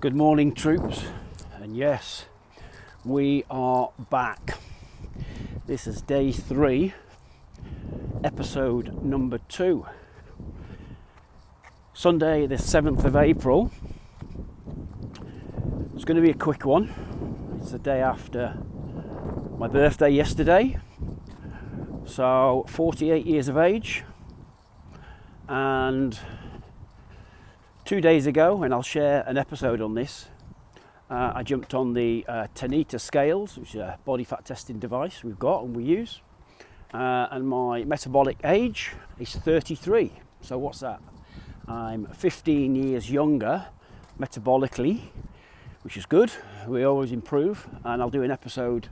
Good morning, troops, and yes, we are back. This is day 3, episode number 2. Sunday the 7th of April. It's going to be a quick one. It's the day after my birthday yesterday, so 48 years of age, and 2 days ago, and I'll share an episode on this, I jumped on the Tanita scales, which is a body fat testing device we've got and we use, and my metabolic age is 33. So what's that? I'm 15 years younger metabolically, which is good. We always improve, and I'll do an episode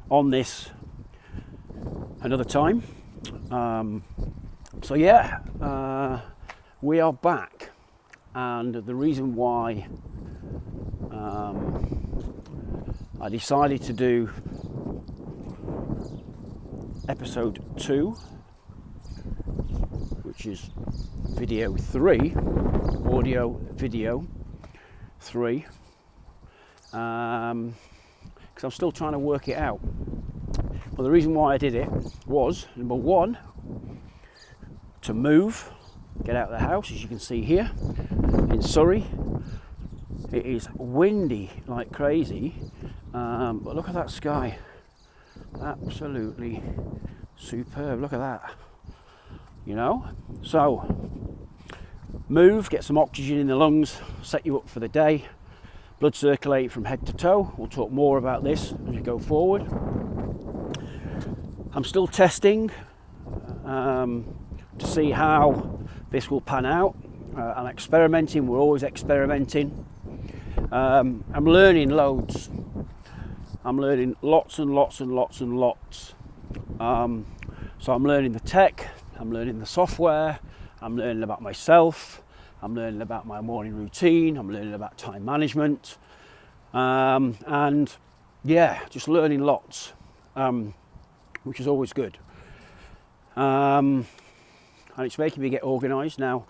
on this another time. We are back. And the reason why I decided to do episode 2, which is video 3, audio video 3, because I'm still trying to work it out. Well, the reason why I did it was, number one, to move, get out of the house, as you can see here in Surrey. It is windy like crazy, but look at that sky, absolutely superb. Look at that, so move, get some oxygen in the lungs, set you up for the day, blood circulate from head to toe. We'll talk more about this as we go forward. I'm still testing to see how this will pan out. I'm experimenting. We're always experimenting. I'm learning loads. I'm learning lots and lots and lots and lots. So I'm learning the tech, I'm learning the software, I'm learning about myself, I'm learning about my morning routine, I'm learning about time management, and just learning lots, which is always good. And it's making me get organised now.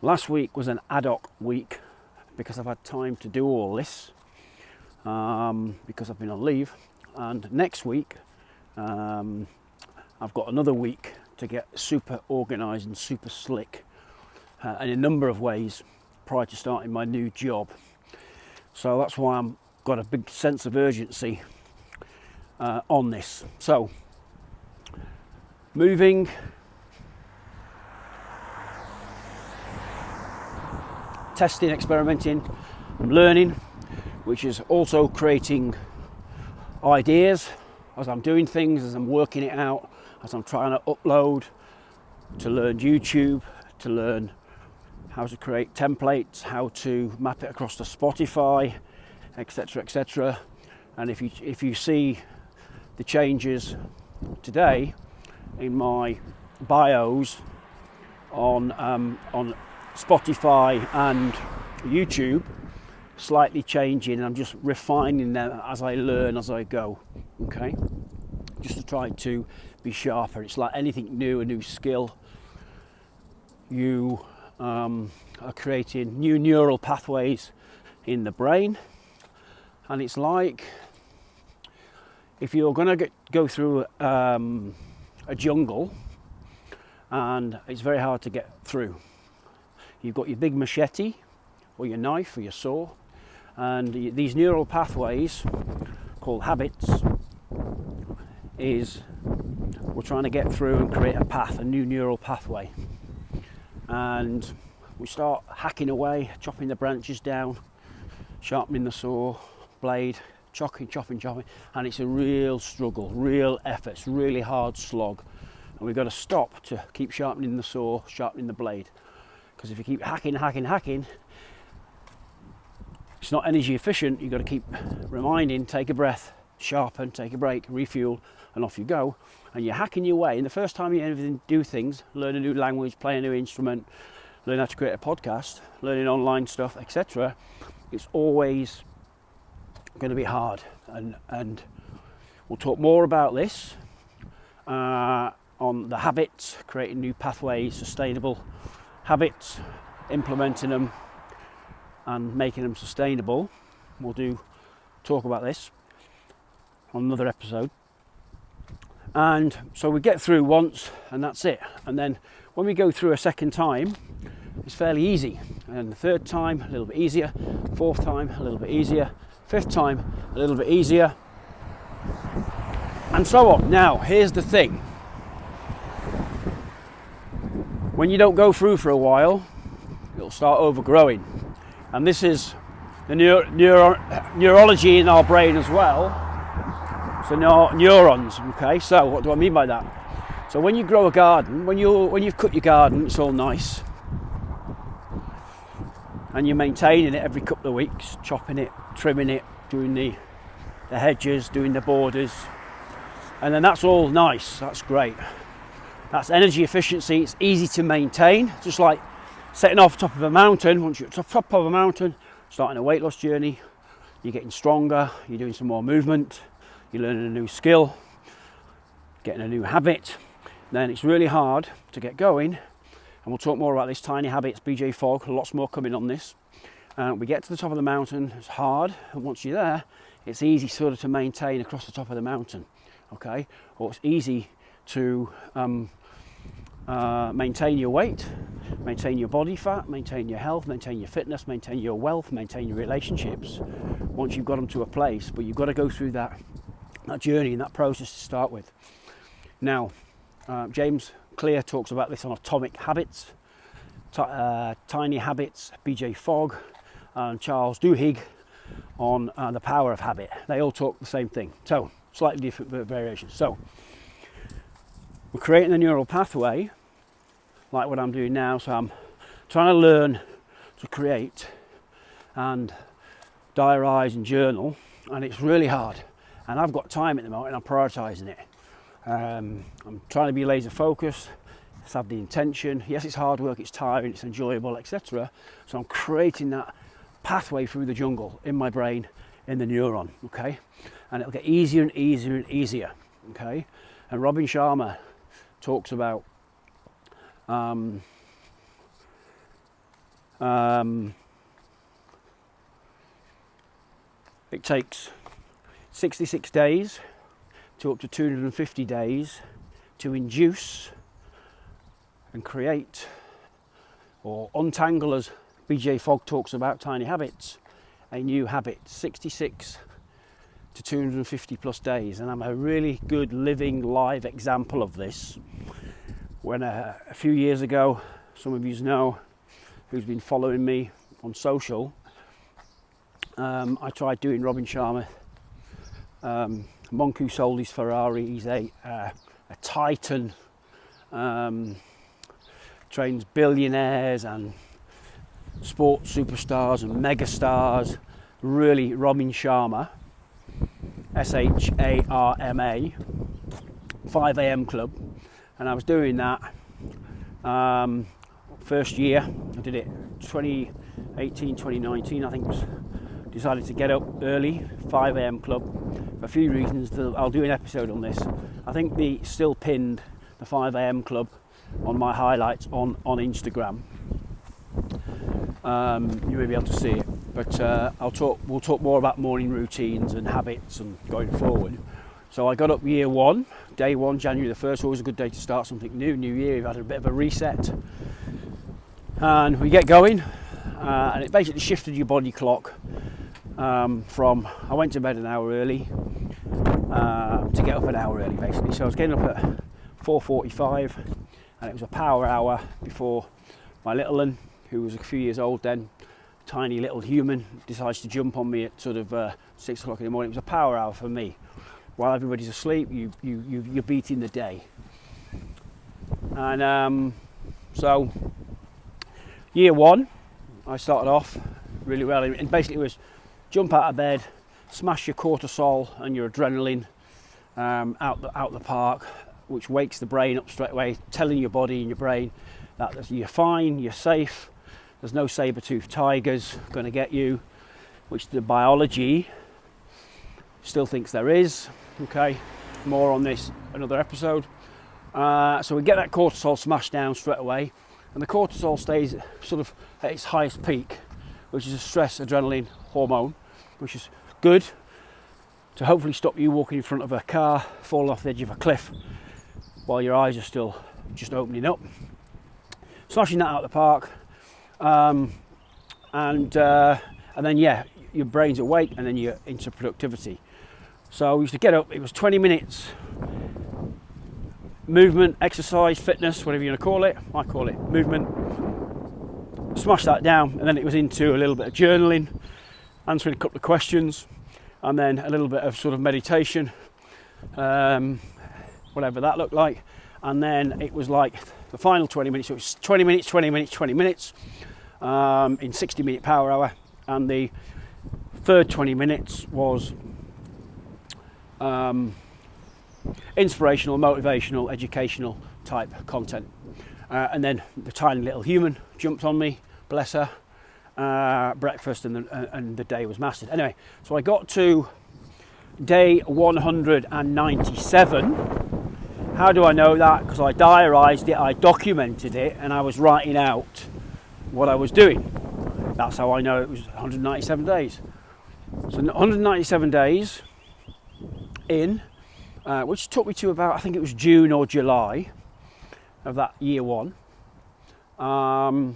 Last week was an ad hoc week because I've had time to do all this, because I've been on leave, and next week I've got another week to get super organised and super slick in a number of ways prior to starting my new job. So that's why I've got a big sense of urgency on this. So moving, testing, experimenting, and learning, which is also creating ideas as I'm doing things, as I'm working it out, as I'm trying to upload, to learn YouTube, to learn how to create templates, how to map it across to Spotify, etc., etc. And if you see the changes today in my bios on Spotify and YouTube, slightly changing, and I'm just refining them as I learn, as I go, okay, just to try to be sharper. It's like anything new, a new skill, you are creating new neural pathways in the brain, and it's like if you're going to go through a jungle and it's very hard to get through. You've got your big machete or your knife or your saw, and these neural pathways called habits we're trying to get through and create a path, a new neural pathway, and we start hacking away, chopping the branches down, sharpening the saw blade, chopping, and it's a real struggle, real effort, it's a really hard slog, and we've got to stop to keep sharpening the saw, sharpening the blade. Because if you keep hacking, it's not energy efficient. You've got to keep reminding, take a breath, sharpen, take a break, refuel, and off you go. And you're hacking your way. And the first time you do things, learn a new language, play a new instrument, learn how to create a podcast, learning online stuff, etc., it's always going to be hard. And we'll talk more about this on the habits, creating new pathways, sustainable habits, implementing them, and making them sustainable. We'll talk about this on another episode. And so we get through once and that's it. And then when we go through a second time, it's fairly easy. And the third time, a little bit easier. Fourth time, a little bit easier. Fifth time, a little bit easier. And so on. Now, here's the thing. When you don't go through for a while, it'll start overgrowing. And this is the neurology in our brain as well. So neurons, okay? So what do I mean by that? So when you grow a garden, when you've cut your garden, it's all nice. And you're maintaining it every couple of weeks, chopping it, trimming it, doing the hedges, doing the borders. And then that's all nice, that's great. That's energy efficiency, it's easy to maintain. Just like setting off the top of a mountain. Once you're at the top of a mountain, starting a weight loss journey, you're getting stronger, you're doing some more movement, you're learning a new skill, getting a new habit. Then it's really hard to get going. And we'll talk more about this, tiny habits, BJ Fogg, lots more coming on this. We get to the top of the mountain, it's hard, and once you're there, it's easy sort of to maintain across the top of the mountain, okay? Or it's easy to maintain your weight, maintain your body fat, maintain your health, maintain your fitness, maintain your wealth, maintain your relationships, once you've got them to a place. But you've got to go through that journey and that process to start with. Now, James Clear talks about this on Atomic Habits, Tiny Habits, BJ Fogg, and Charles Duhigg on The Power of Habit. They all talk the same thing, so slightly different variations. So we're creating a neural pathway like what I'm doing now. So I'm trying to learn to create and diarise and journal, and it's really hard, and I've got time at the moment and I'm prioritising it. I'm trying to be laser focused, let's have the intention. Yes, it's hard work, it's tiring, it's enjoyable, etc. So I'm creating that pathway through the jungle in my brain, in the neuron, okay? And it'll get easier and easier and easier, okay? And Robin Sharma talks about it takes 66 days to up to 250 days to induce and create or untangle, as BJ Fogg talks about, tiny habits, a new habit. 66 to 250 plus days, and I'm a really good living live example of this. When a few years ago, some of you know who's been following me on social, I tried doing Robin Sharma. Monk who sold his Ferrari, he's a titan, trains billionaires and sports superstars and megastars. Really, Robin Sharma, Sharma, 5 a.m. club. And I was doing that first year. I did it 2018, 2019, I think it was. Decided to get up early, 5 a.m. club, for a few reasons. I'll do an episode on this. I think they still pinned the 5 a.m. club on my highlights on Instagram. You may be able to see it, but we'll talk more about morning routines and habits and going forward. So I got up year one, day one, January the 1st, always a good day to start something new. New year, you've had a bit of a reset. And we get going, and it basically shifted your body clock. From I went to bed an hour early to get up an hour early, basically. So I was getting up at 4:45, and it was a power hour before my little one, who was a few years old then, tiny little human, decides to jump on me at sort of 6 o'clock in the morning. It was a power hour for me. While everybody's asleep, you're beating the day. And so year one, I started off really well, and basically it was jump out of bed, smash your cortisol and your adrenaline out the park, which wakes the brain up straight away, telling your body and your brain that you're fine, you're safe, there's no saber-toothed tigers going to get you, which the biology still thinks there is. Okay, more on this another episode. So we get that cortisol smashed down straight away, and the cortisol stays sort of at its highest peak which is a stress adrenaline hormone, which is good to hopefully stop you walking in front of a car, falling off the edge of a cliff while your eyes are still just opening up. Smashing that out of the park, and then your brain's awake, and then you're into productivity. So we used to get up, it was 20 minutes movement, exercise, fitness, whatever you want to call it. I call it movement. Smash that down, and then it was into a little bit of journaling, answering a couple of questions, and then a little bit of sort of meditation, whatever that looked like. And then it was like the final 20 minutes, it was 20 minutes, 20 minutes, 20 minutes in 60-minute power hour. And the third 20 minutes was inspirational, motivational, educational type content. And then the tiny little human jumped on me, bless her, breakfast, and the day was mastered. Anyway, so I got to day 197. How do I know that? Because I diarised it, I documented it, and I was writing out what I was doing. That's how I know it was 197 days. So 197 days in, which took me to about, I think it was June or July of that year one. And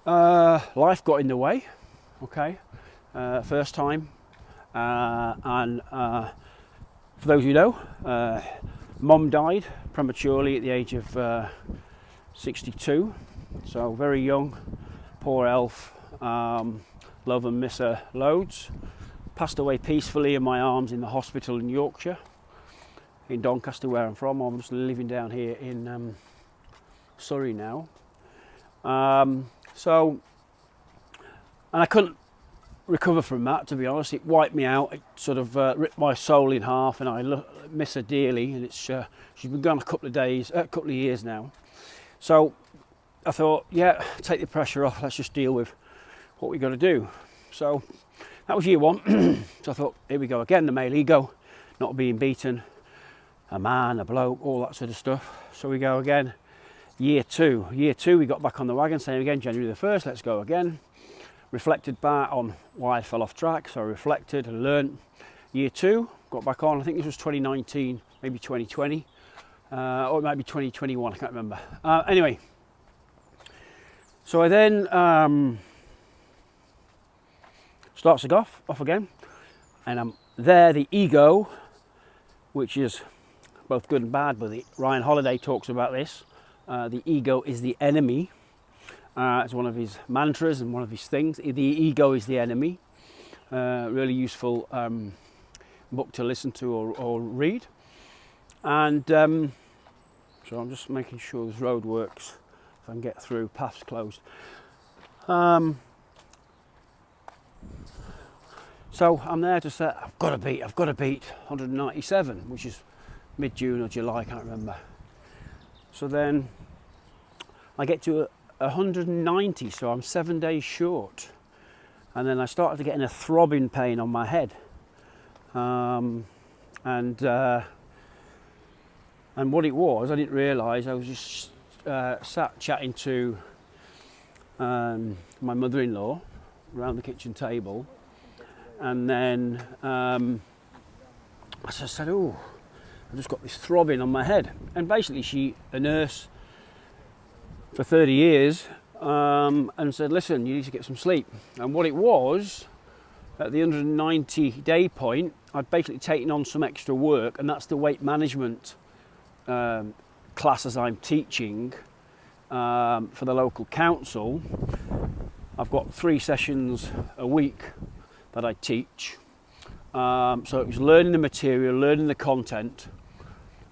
life got in the way, okay, first time. And for those who know, Mum died prematurely at the age of 62, so very young, poor elf, love and miss her loads. Passed away peacefully in my arms in the hospital in Yorkshire, in Doncaster, where I'm from. I'm just living down here in Surrey now. And I couldn't recover from that, to be honest. It wiped me out. It sort of ripped my soul in half, and I miss her dearly. And it's she's been gone a couple of years now. So I thought, yeah, take the pressure off. Let's just deal with what we got to do. So that was year one. So I thought, here we go again. The male ego, not being beaten, a man, a bloke, all that sort of stuff. So we go again. Year two, we got back on the wagon. Same again, January the 1st. Let's go again. Reflected back on why I fell off track, so I reflected and learned. Year two, got back on. I think this was 2019, maybe 2020, or it might be 2021, I can't remember. Anyway, so I then starts to go off again, and I'm there. The ego, which is both good and bad, but Ryan Holiday talks about this. The ego is the enemy. It's one of his mantras and one of his things. The ego is the enemy. Really useful book to listen to or read. And so I'm just making sure this road works. If I can get through, paths closed. So I'm there to say, I've got to beat 197, which is mid-June or July, I can't remember. So then I get to 190, so I'm 7 days short, and then I started to get a throbbing pain on my head, and what it was, I didn't realise. I was just sat chatting to my mother-in-law around the kitchen table, and then I just said, "Oh, I've just got this throbbing on my head," and basically she, a nurse for 30 years, and said, listen, you need to get some sleep. And what it was, at the 190 day point, I'd basically taken on some extra work, and that's the weight management classes I'm teaching for the local council. I've got 3 sessions a week that I teach. So it was learning the material, learning the content,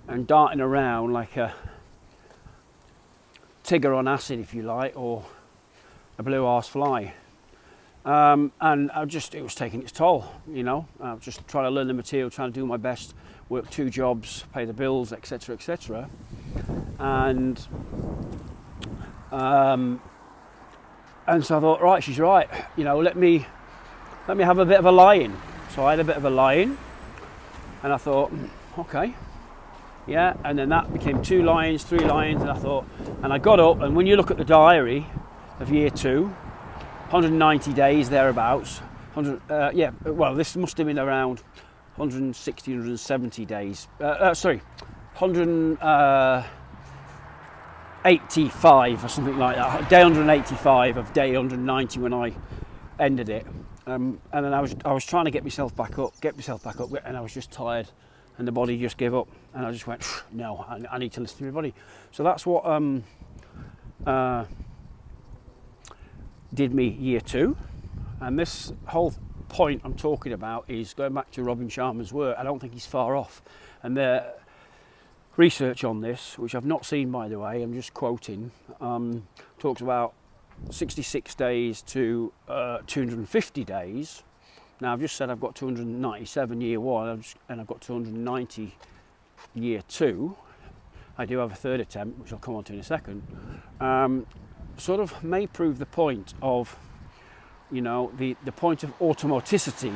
and darting around like a Tigger on acid, if you like, or a blue arse fly, and it was taking its toll, you know. I was just trying to learn the material, trying to do my best, work 2 jobs, pay the bills, etc., etc. And so I thought, right, she's right, you know, let me have a bit of a lie-in. So I had a bit of a lie-in, and I thought, okay, yeah, and then that became 2 lions, 3 lions, and I got up, and when you look at the diary of year 2, 190 days thereabouts, this must have been around 160, 170 days, 185 or something like that, day 185 of day 190 when I ended it, and then I was trying to get myself back up, and I was just tired, and the body just gave up, and I just went, no, I need to listen to my body. So that's what did me year 2, and this whole point I'm talking about is going back to Robin Sharma's work. I don't think he's far off, and the research on this, which I've not seen by the way, I'm just quoting, talks about 66 days to 250 days. Now I've just said I've got 297 year 1 and I've got 290 year 2. I do have a third attempt, which I'll come on to in a second. Sort of may prove the point of, the point of automaticity,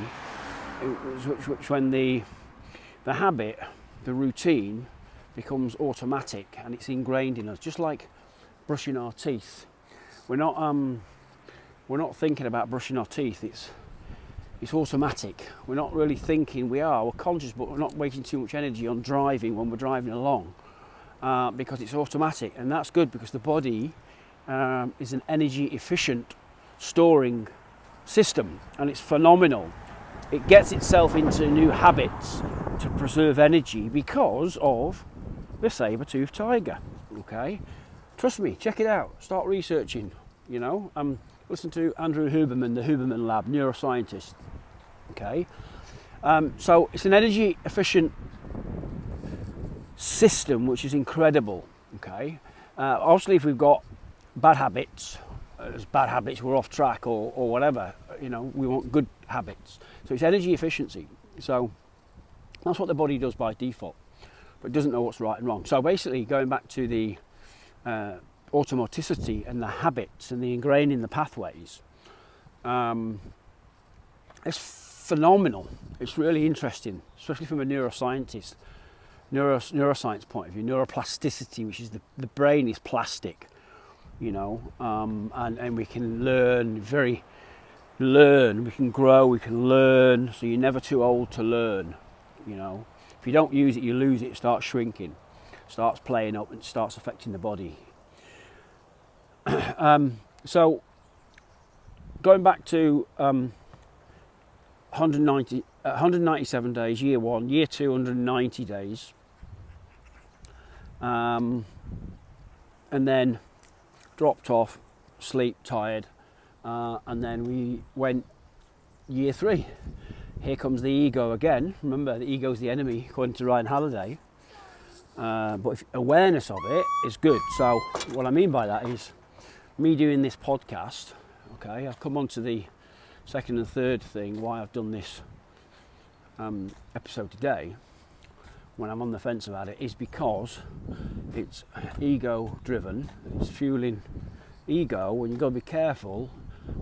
which when the habit, the routine becomes automatic and it's ingrained in us, just like brushing our teeth. We're not thinking about brushing our teeth. It's automatic. We're not really thinking. We're conscious, but we're not wasting too much energy on driving when we're driving along, because it's automatic, and that's good because the body is an energy efficient storing system, and it's phenomenal. It gets itself into new habits to preserve energy because of the saber-toothed tiger. Okay, trust me, check it out. Start researching. Listen to Andrew Huberman, the Huberman Lab, neuroscientist. Okay, so it's an energy efficient system, which is incredible. Okay, obviously, if we've got bad habits, we're off track or whatever. We want good habits. So it's energy efficiency. So that's what the body does by default, but it doesn't know what's right and wrong. So basically, going back to the automaticity and the habits and the ingraining the pathways, it's phenomenal. It's really interesting, especially from a neuroscience point of view. Neuroplasticity, which is the brain is plastic, and we can we can grow, we can learn. So you're never too old to learn. If you don't use it, you lose it. It starts shrinking, starts playing up, and starts affecting the body. So going back to 197 days, year 1, year 2, 190 days, and then dropped off, sleep, tired, and then we went year 3. Here comes the ego again. Remember, the ego is the enemy, according to Ryan Halliday. But awareness of it is good. So what I mean by that is me doing this podcast. Okay, I've come on to the second and third thing why I've done this episode today, when I'm on the fence about it, is because it's ego driven. It's fueling ego, and you've got to be careful.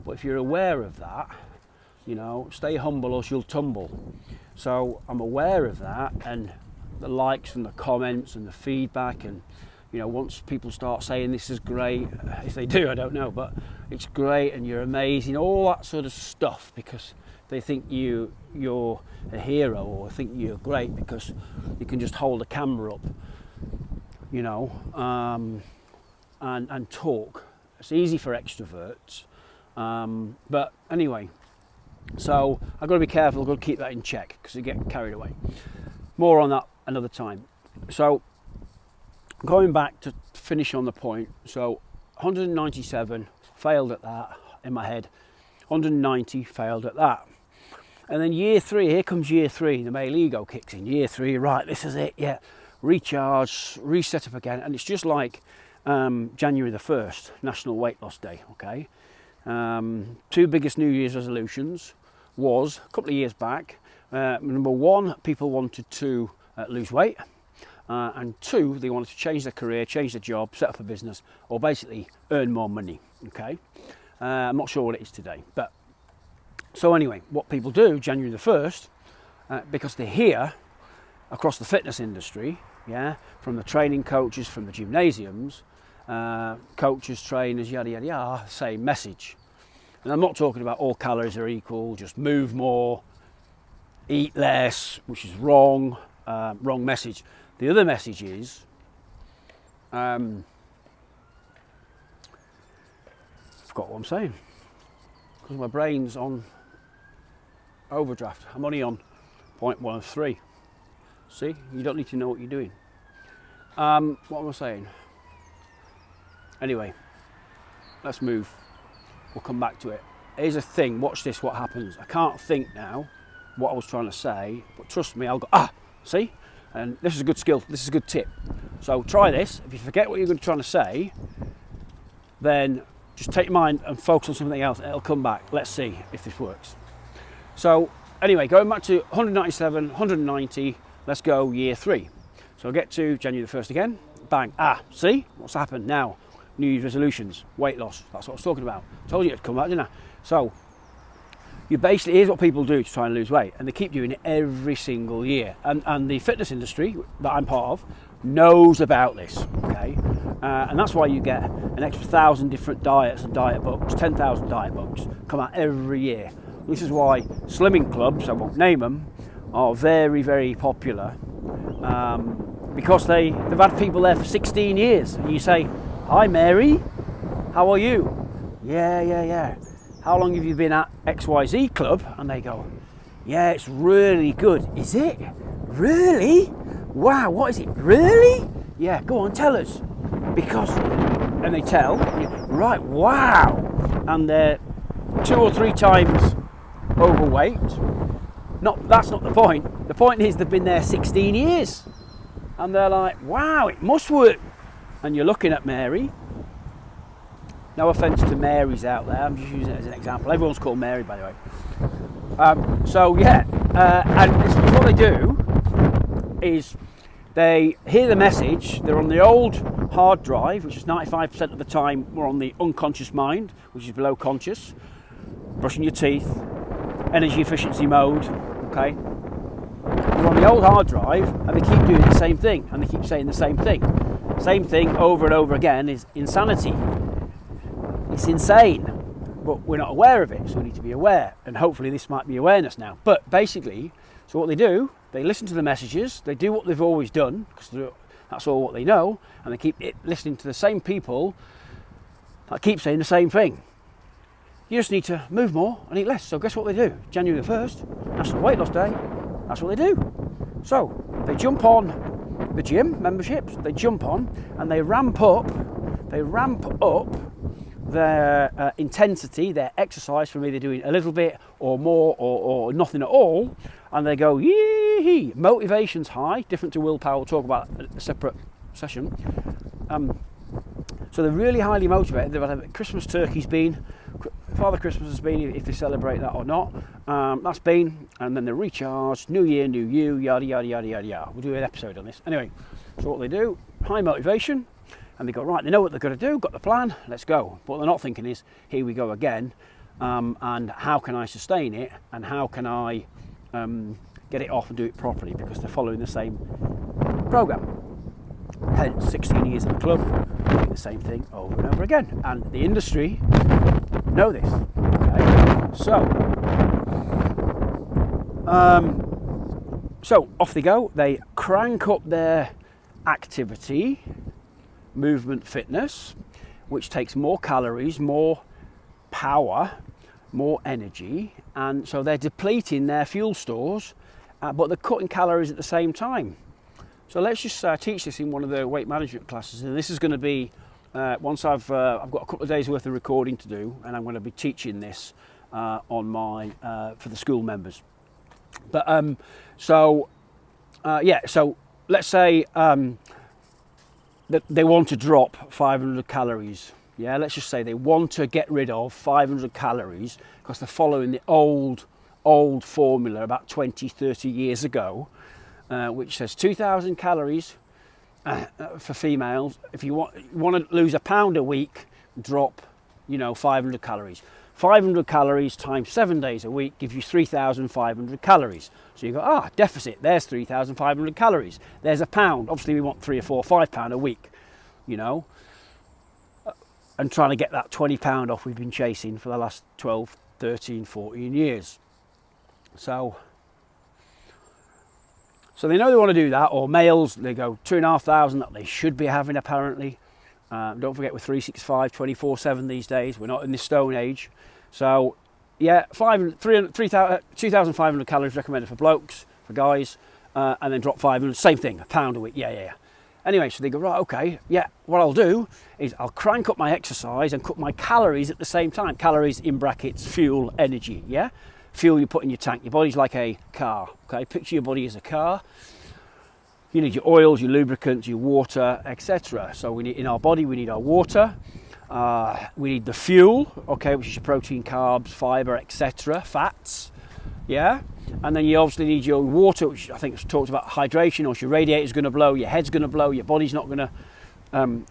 But if you're aware of that, stay humble or you'll tumble. So I'm aware of that, and the likes and the comments and the feedback, and once people start saying this is great, if they do, I don't know, but it's great and you're amazing, all that sort of stuff, because they think you're a hero, or think you're great because you can just hold a camera up, and talk. It's easy for extroverts, but anyway, so I've got to be careful. I've got to keep that in check because you get carried away. More on that another time. So going back to finish on the point, so 197 failed at that in my head, 190 failed at that, and then year 3, here comes year 3, the male ego kicks in. Year 3, right, this is it, yeah, recharge, reset up again, and it's just like January the 1st, National Weight Loss Day. Okay, 2 biggest New Year's resolutions was a couple of years back. Number 1, people wanted to lose weight, and 2, they wanted to change their career, change their job, set up a business, or basically earn more money. Okay, I'm not sure what it is today, but so anyway, what people do January the 1st, because they're here across the fitness industry, yeah, from the training coaches, from the gymnasiums, coaches, trainers, yada, yada, yada, same message. And I'm not talking about all calories are equal, just move more, eat less, which is wrong, wrong message. The other message is, I forgot what I'm saying, because my brain's on overdraft. I'm only on 0.13. See, you don't need to know what you're doing. What am I saying? Anyway, let's move. We'll come back to it. Here's a thing, watch this, what happens. I can't think now what I was trying to say, but trust me, I'll go, see? And this is a good skill, this is a good tip. So try this. If you forget what you're trying to say, then just take your mind and focus on something else, and it'll come back. Let's see if this works. So anyway, going back to 197, 190, let's go year 3. So I'll get to January the 1st again, bang, see? What's happened now? New Year's resolutions, weight loss, that's what I was talking about. Told you it'd come back, didn't I? So, you basically, here's what people do to try and lose weight, and they keep doing it every single year. And the fitness industry that I'm part of knows about this, okay? And that's why you get an extra 1,000 different diets and diet books, 10,000 diet books come out every year. This is why slimming clubs, I won't name them, are very, very popular, because they've had people there for 16 years. And you say, "Hi Mary, how are you?" Yeah. "How long have you been at XYZ club?" And they go, "Yeah, it's really good." "Is it? Really? Wow, what is it? Really? Yeah, go on, tell us." Because, and they tell, right, wow. And they're 2 or 3 times overweight. That's not the point. The point is they've been there 16 years. And they're like, wow, it must work. And you're looking at Mary. No offence to Marys out there, I'm just using it as an example. Everyone's called Mary, by the way. And this is what they do is they hear the message, they're on the old hard drive, which is 95% of the time we're on the unconscious mind, which is below conscious, brushing your teeth, energy efficiency mode, okay? They're on the old hard drive and they keep doing the same thing and they keep saying the same thing. Same thing over and over again is insanity. It's insane, but we're not aware of it, so we need to be aware, and hopefully this might be awareness now. But basically, so what they do, they listen to the messages, they do what they've always done, because that's all what they know, and they keep listening to the same people that keep saying the same thing. You just need to move more and eat less. So guess what they do? January the 1st, National Weight Loss Day, that's what they do. So they jump on the gym memberships, they jump on and they ramp up their intensity, their exercise from either doing a little bit or more or nothing at all, and they go, yee, motivation's high, different to willpower, we'll talk about a separate session. So they're really highly motivated. They've had Christmas turkey's been, Father Christmas has been, if they celebrate that or not, that's been, and then they're recharged, new year, new you, yada, yada, yada, yada, yada. We'll do an episode on this. Anyway, so what they do, high motivation, and they go, right, they know what they're going to do, got the plan, let's go. But what they're not thinking is, here we go again, and how can I sustain it, and how can I get it off and do it properly, because they're following the same program. Hence 16 years in the club, doing the same thing over and over again. And the industry know this. Okay? So off they go. They crank up their activity, movement, fitness, which takes more calories, more power, more energy, and so they're depleting their fuel stores, but they're cutting calories at the same time. So let's just teach this in one of the weight management classes, and this is going to be once I've got a couple of days worth of recording to do, and I'm going to be teaching this on my for the school members. But so let's say that they want to drop 500 calories. Yeah, let's just say they want to get rid of 500 calories because they're following the old formula about 20, 30 years ago. Which says 2,000 calories for females. If you want to lose a pound a week, drop 500 calories. 500 calories times 7 days a week gives you 3,500 calories. So you go, deficit, there's 3,500 calories. There's a pound. Obviously we want 3 or 4, 5 pound a week, you know, and trying to get that 20 pound off we've been chasing for the last 12, 13, 14 years. So they know they want to do that, or males, they go 2,500 that they should be having apparently. Don't forget we're 365, 24/7 these days. We're not in the Stone Age. So yeah, 2,500 calories recommended for blokes, for guys, and then drop 500, same thing, a pound a week, yeah. Anyway, so they go, right, okay, yeah, what I'll do is I'll crank up my exercise and cut my calories at the same time. Calories in brackets, fuel, energy, yeah? Fuel you put in your tank. Your body's like a car, okay? Picture your body as a car. You need your oils, your lubricants, your water, etc. So we need, in our body, we need our water. We need the fuel, okay, which is your protein, carbs, fibre, etc., fats, yeah? And then you obviously need your water, which I think it's talked about hydration, or your radiator's going to blow, your head's going to blow, your body's not going to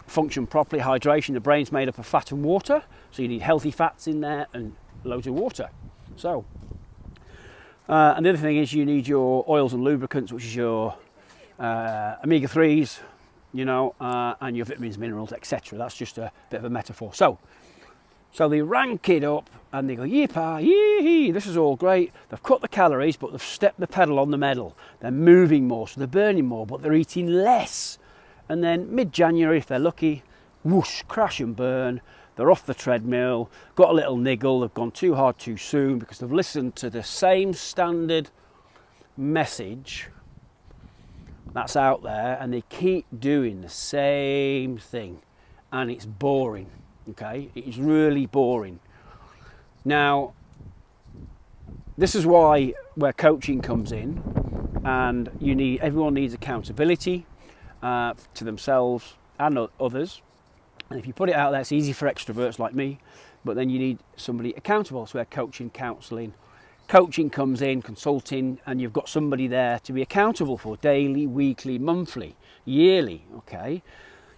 function properly. Hydration, the brain's made up of fat and water, so you need healthy fats in there and loads of water. So, and the other thing is you need your oils and lubricants, which is your omega-3s, you know, and your vitamins, minerals, etc. That's just a bit of a metaphor. So they rank it up and they go, yippah, yee, this is all great. They've cut the calories, but they've stepped the pedal on the metal. They're moving more, so they're burning more, but they're eating less. And then mid-January, if they're lucky, whoosh, crash and burn. They're off the treadmill, got a little niggle, they've gone too hard too soon because they've listened to the same standard message that's out there, and they keep doing the same thing, and it's boring, okay? It is really boring. Now, this is where coaching comes in, and everyone needs accountability to themselves and others. And if you put it out there, it's easy for extroverts like me, but then you need somebody accountable. So where coaching comes in, consulting, and you've got somebody there to be accountable for daily, weekly, monthly, yearly, okay?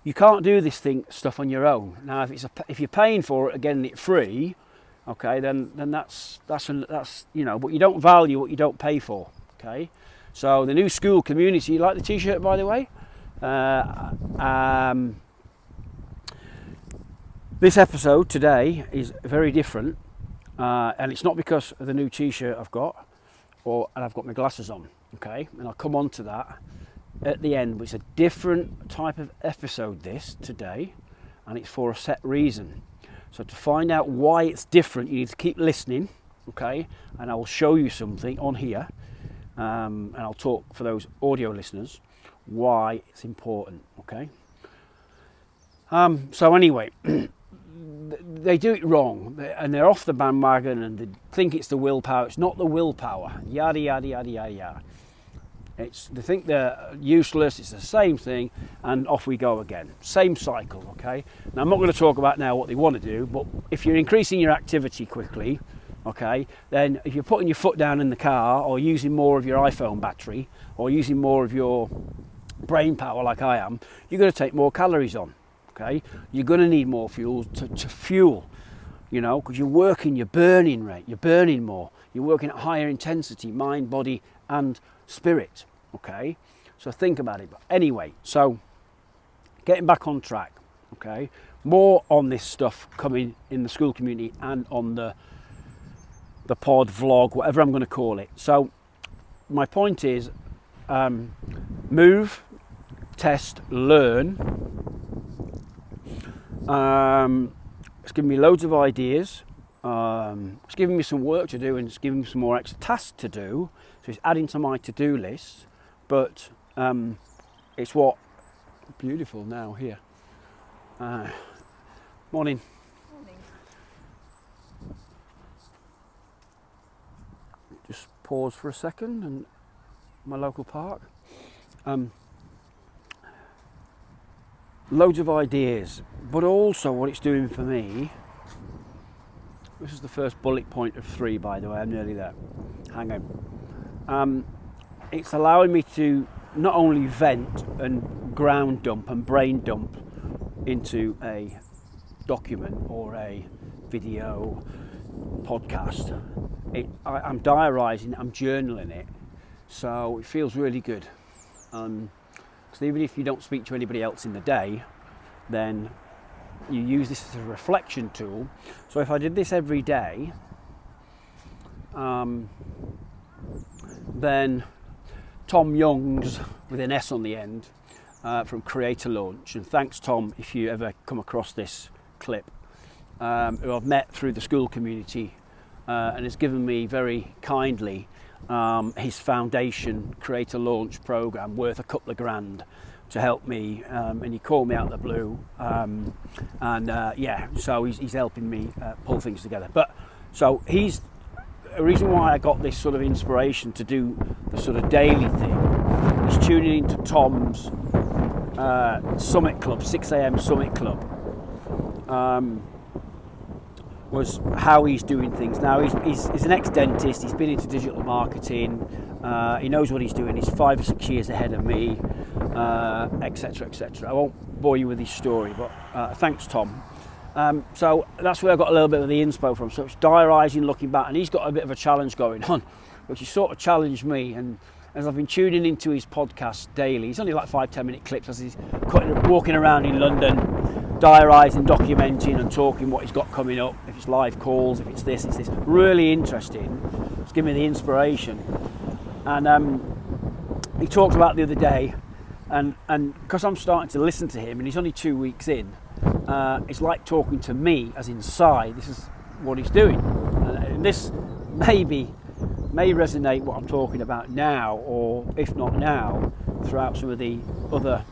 You can't do this stuff on your own. Now, if you're paying for it, getting it free, okay, then that's you know, but you don't value what you don't pay for, okay? So the new school community, you like the t-shirt, by the way? This episode today is very different, and it's not because of the new t-shirt I've got, and I've got my glasses on, okay? And I'll come on to that at the end, but it's a different type of episode this today, and it's for a set reason. So to find out why it's different, you need to keep listening, okay? And I will show you something on here, and I'll talk for those audio listeners why it's important, okay? So anyway, they do it wrong, and they're off the bandwagon, and they think it's the willpower. It's not the willpower. Yada yada yada yada yada. They think they're useless. It's the same thing, and off we go again. Same cycle. Okay. Now I'm not going to talk about now what they want to do, but if you're increasing your activity quickly, okay, then if you're putting your foot down in the car, or using more of your iPhone battery, or using more of your brain power like I am, you're going to take more calories on. Okay, you're going to need more fuel to fuel, you know, because you're working your burning rate, you're burning more, you're working at higher intensity, mind, body and spirit, okay? So think about it. But anyway, so getting back on track, okay? More on this stuff coming in the school community and on the pod, vlog, whatever I'm going to call it. So my point is, move, test, learn. It's giving me loads of ideas. It's giving me some work to do, and it's giving me some more extra tasks to do. So it's adding to my to-do list. But it's what beautiful now here. Morning. Morning. Just pause for a second, and my local park. Loads of ideas, but also what it's doing for me. This is the first bullet point of 3, by the way. I'm nearly there. Hang on. It's allowing me to not only vent and ground dump and brain dump into a document or a video, podcast, I'm diarising, I'm journaling it, so it feels really good. Because even if you don't speak to anybody else in the day, then you use this as a reflection tool. So if I did this every day, then Tom Youngs, with an S on the end, from Creator Launch, and thanks Tom if you ever come across this clip, who I've met through the school community, and has given me very kindly his foundation Creator Launch program worth a couple of grand to help me, and he called me out of the blue, so he's helping me pull things together. But so he's a reason why I got this sort of inspiration to do the sort of daily thing is tuning into Tom's Summit Club, 6 a.m. Summit Club, was how he's doing things. Now he's an ex-dentist, he's been into digital marketing, he knows what he's doing, he's 5 or 6 years ahead of me, etc, etc. I won't bore you with his story, but thanks Tom. So that's where I got a little bit of the inspo from. So it's diarising, looking back, and he's got a bit of a challenge going on, which has sort of challenged me. And as I've been tuning into his podcast daily, he's only like 5-10 minute clips as he's walking around in London, diarising, documenting and talking what he's got coming up, if it's live calls, if it's this, really interesting. It's given me the inspiration. And he talked about the other day, and because I'm starting to listen to him and he's only 2 weeks in, it's like talking to me, as inside this is what he's doing, and this may resonate what I'm talking about now, or if not now, throughout some of the other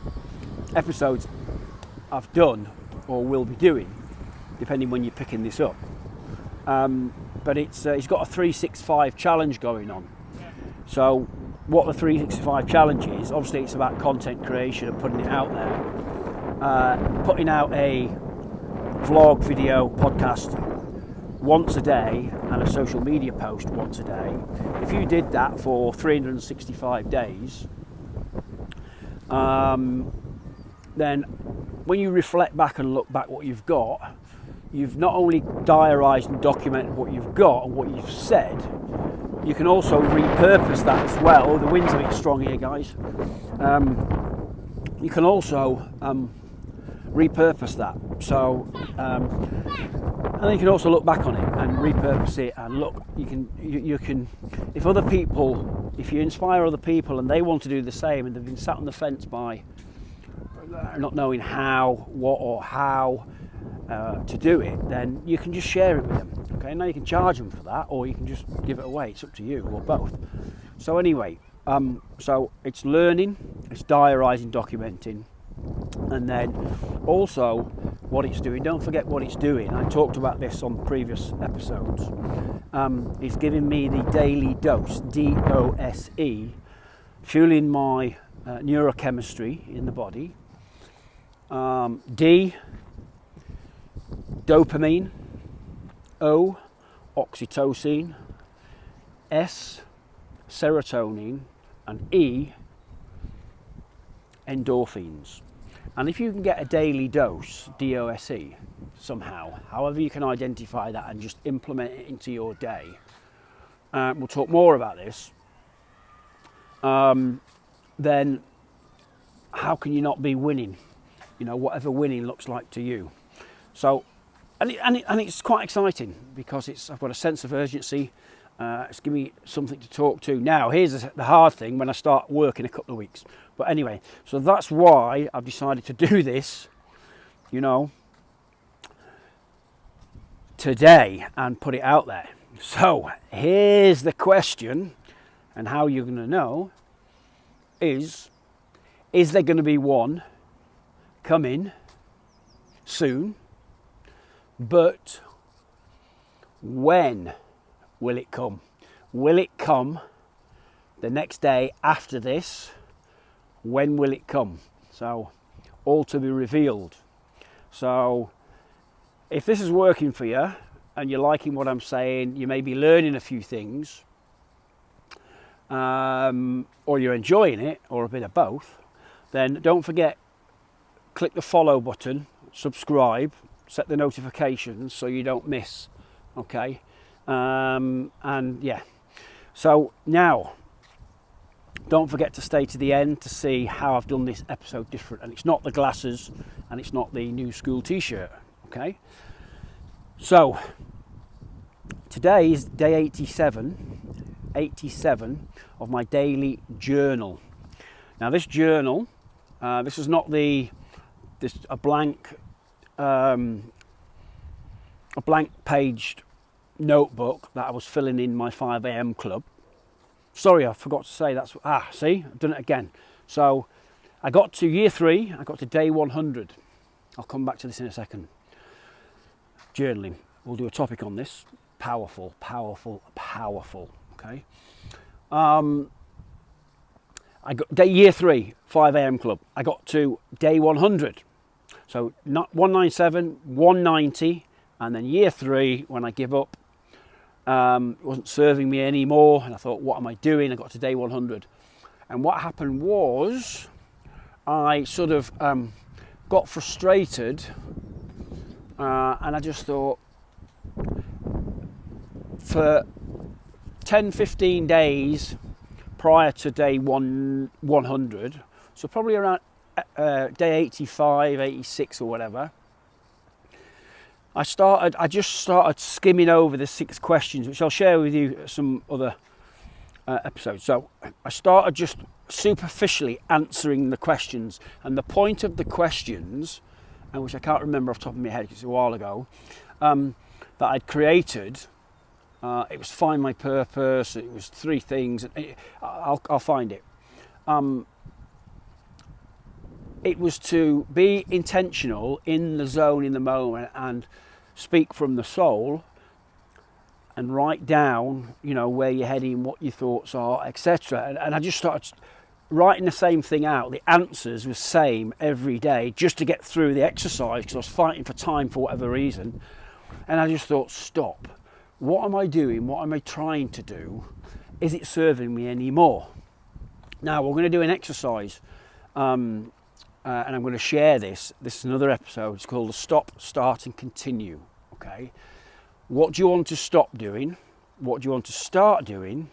episodes I've done or will be doing, depending when you're picking this up. But he's got a 365 challenge going on. So what the 365 challenge is, obviously it's about content creation and putting it out there, putting out a vlog, video, podcast once a day and a social media post once a day. If you did that for 365 days, then when you reflect back and look back what you've got, you've not only diarised and documented what you've got and what you've said, you can also repurpose that as well. Oh, the wind's a bit strong here, guys. You can also repurpose that. So, and then you can also look back on it and repurpose it. And look, you can, if other people, if you inspire other people and they want to do the same, and they've been sat on the fence by not knowing how, what, or how to do it, then you can just share it with them. Okay, now you can charge them for that, or you can just give it away. It's up to you, or both. So anyway, so it's learning, it's diarising, documenting, and then also what it's doing. Don't forget what it's doing. I talked about this on previous episodes. It's giving me the daily dose, DOSE, fueling my neurochemistry in the body. D, dopamine. O, oxytocin. S, serotonin. And E, endorphins. And if you can get a daily dose, DOSE, somehow, however you can identify that and just implement it into your day, we'll talk more about this, then how can you not be winning? You know, whatever winning looks like to you. So, and it's quite exciting because I've got a sense of urgency. It's giving me something to talk to. Now, here's the hard thing when I start work in a couple of weeks. But anyway, so that's why I've decided to do this, you know, today and put it out there. So here's the question, and how you're going to know is there going to be one coming soon? But when will it come? Will it come the next day after this? When will it come? So, all to be revealed. So, if this is working for you and you're liking what I'm saying, you may be learning a few things, or you're enjoying it, or a bit of both, then don't forget, click the follow button, subscribe, set the notifications so you don't miss, okay? And yeah, so now don't forget to stay to the end to see how I've done this episode different. And it's not the glasses and it's not the new school t-shirt. Okay, so today is day 87 of my daily journal. Now this journal, this is not a blank paged notebook that I was filling in my 5 a.m. club. Sorry, I forgot to say that's, see, I've done it again. So I got to year 3, I got to day 100. I'll come back to this in a second. Journaling, we'll do a topic on this. Powerful, okay. I got year 3, 5 a.m. club. I got to day 100. So not 197, 190, and then year 3, when I give up, it wasn't serving me anymore, and I thought, what am I doing? I got to day 100. And what happened was, I sort of got frustrated, and I just thought, for 10-15 days prior to day 100, so probably around day 85, 86 or whatever, I just started skimming over the 6 questions, which I'll share with you some other episodes. So I started just superficially answering the questions, and the point of the questions, and which I can't remember off the top of my head because it's a while ago, that I'd created, it was find my purpose. It was 3 things. I'll find it. It was to be intentional, in the zone, in the moment, and speak from the soul, and write down, where you're heading, what your thoughts are, etc. And I just started writing the same thing out. The answers were the same every day, just to get through the exercise, because I was fighting for time for whatever reason. And I just thought, stop. What am I doing? What am I trying to do? Is it serving me anymore? Now we're going to do an exercise. And I'm going to share this. This is another episode. It's called the Stop, Start and Continue. Okay. What do you want to stop doing? What do you want to start doing?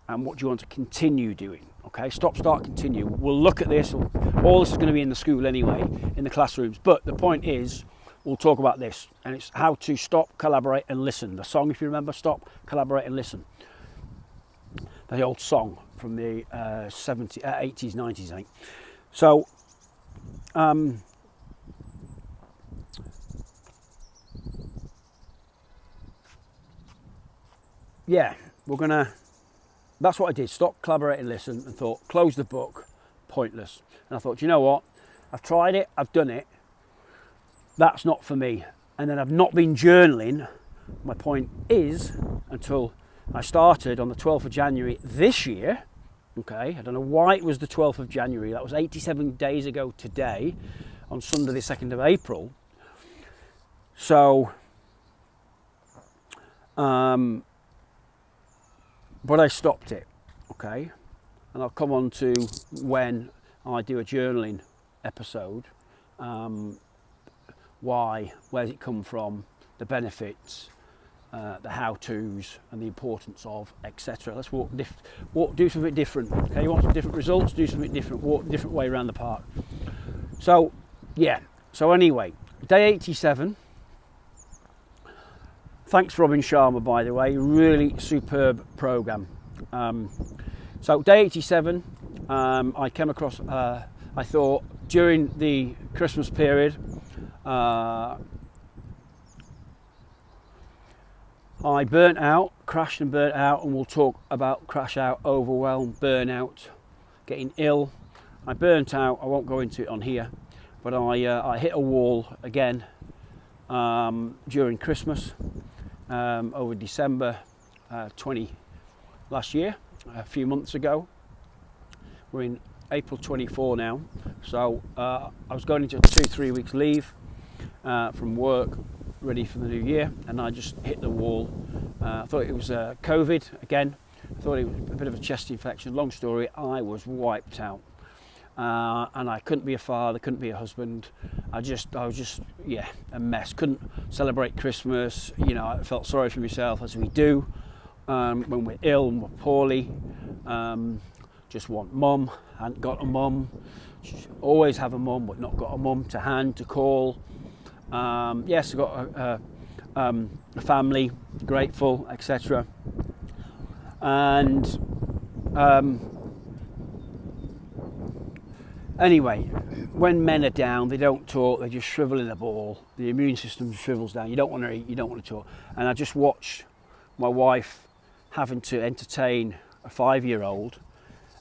And what do you want to continue doing? Okay. Stop, start, continue. We'll look at this. All this is going to be in the school anyway, in the classrooms. But the point is, we'll talk about this. And it's how to stop, collaborate and listen. The song, if you remember, Stop, Collaborate and Listen. The old song from the 80s, 90s, I think. So, yeah, that's what I did. Stop, collaborate and listen, and thought, close the book, pointless. And I thought, you know what? I've tried it, I've done it. That's not for me. And then I've not been journaling. My point is, until I started on the 12th of January this year. Okay, I don't know why it was the 12th of January. That was 87 days ago today, on Sunday the 2nd of April. So, but I stopped it, okay? And I'll come on to when I do a journaling episode. Why, where's it come from, the benefits, the how-tos and the importance of, etc. Let's do something different. Okay, you want some different results, do something different, walk a different way around the park. So yeah, so anyway, day 87. Thanks Robin Sharma, by the way, really superb program. So day 87, I came across, I thought during the Christmas period, I burnt out, crashed and burnt out, and we'll talk about crash out, overwhelm, burnout, getting ill. I burnt out, I won't go into it on here, but I hit a wall again during Christmas, over December 20 last year, a few months ago. We're in April 24 now, so I was going into 2-3 weeks leave from work, ready for the new year, and I just hit the wall. I thought it was COVID again. I thought it was a bit of a chest infection. Long story, I was wiped out. and I couldn't be a father, couldn't be a husband. I was just a mess. Couldn't celebrate Christmas. I felt sorry for myself, as we do when we're ill and we're poorly. Just want mum. Hadn't got a mum. Always have a mum, but not got a mum to hand to call. Yes, I've got a family, grateful, etc. And anyway, when men are down, they don't talk, they just shrivel in a ball. The immune system shrivels down. You don't want to eat, you don't want to talk. And I just watched my wife having to entertain a 5-year-old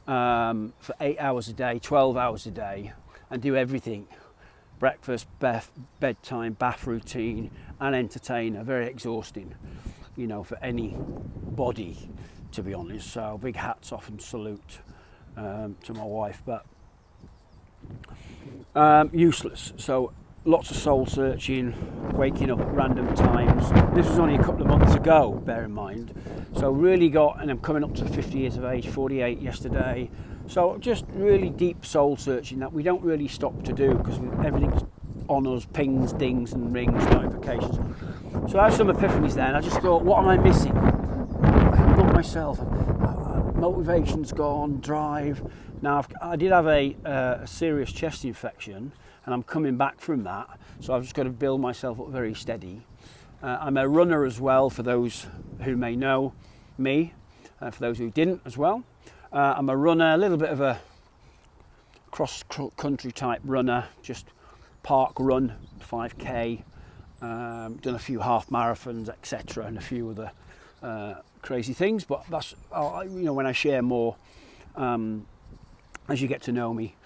for 8 hours a day, 12 hours a day, and do everything. Breakfast, bedtime, bath routine, and entertain her. Very exhausting, for any body, to be honest. So big hats off and salute to my wife, but useless. So lots of soul searching, waking up at random times. This was only a couple of months ago, bear in mind. So really and I'm coming up to 50 years of age, 48 yesterday. So just really deep soul searching that we don't really stop to do, because everything's on us, pings, dings and rings, notifications. So I had some epiphanies there, and I just thought, what am I missing? Not myself. Motivation's gone, drive. Now I did have a serious chest infection, and I'm coming back from that, so I've just got to build myself up very steady. I'm a runner as well, for those who may know me, for those who didn't as well. I'm a runner, a little bit of a cross-country type runner, just park run, 5k, done a few half marathons, etc., and a few other crazy things, but that's, when I share more, as you get to know me,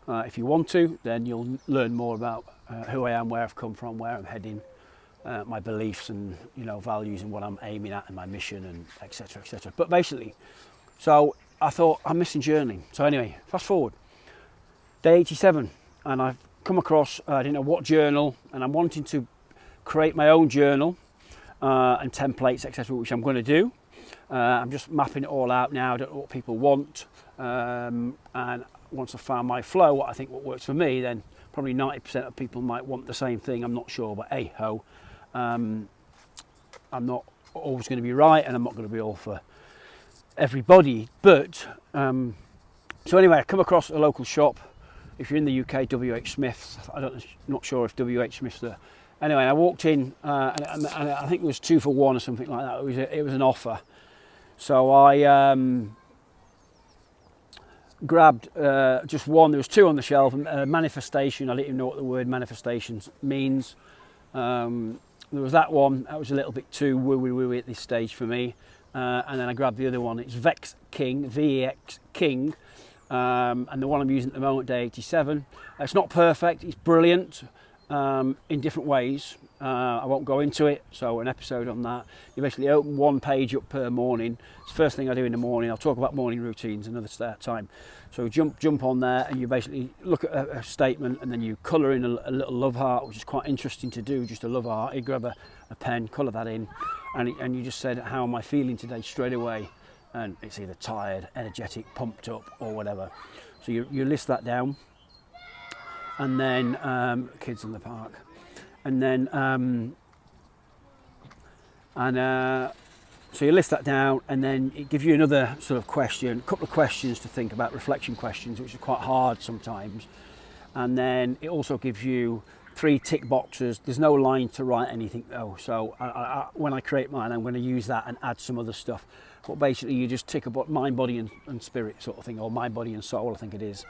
if you want to, then you'll learn more about who I am, where I've come from, where I'm heading, my beliefs and values and what I'm aiming at and my mission and etc, etc. But basically, so I thought I'm missing journaling. So anyway, fast forward, day 87, and I've come across, I didn't know what journal, and I'm wanting to create my own journal and templates, etc., which I'm going to do. I'm just mapping it all out now. I don't know what people want, and once I've found my flow, what I think what works for me, then probably 90% of people might want the same thing. I'm not sure, but hey ho, I'm not always going to be right, and I'm not going to be all for everybody. But so anyway, I come across a local shop. If you're in the UK, WH Smith's. Not sure if WH Smith's there. Anyway, I walked in, and I think it was 2 for 1 or something like that. It was an offer. So I grabbed just one. There was 2 on the shelf. Manifestation. I didn't even know what the word manifestations means. There was that one. That was a little bit too woo at this stage for me. And then I grabbed the other one. It's Vex King, VEX King. And the one I'm using at the moment, day 87. It's not perfect. It's brilliant in different ways. I won't go into it, so an episode on that. You basically open one page up per morning. It's the first thing I do in the morning. I'll talk about morning routines another time. So jump on there, and you basically look at a statement, and then you colour in a little love heart, which is quite interesting to do, just a love heart. You grab a pen, colour that in, and you just said, how am I feeling today, straight away? And it's either tired, energetic, pumped up, or whatever. So you list that down, and then kids in the park, and then so you list that down, and then it gives you another sort of question, a couple of questions to think about, reflection questions, which are quite hard sometimes. And then it also gives you 3 tick boxes. There's no line to write anything though, so when I create mine, I'm going to use that and add some other stuff. But basically you just tick about mind, body and spirit sort of thing, or mind, body and soul, I think it is.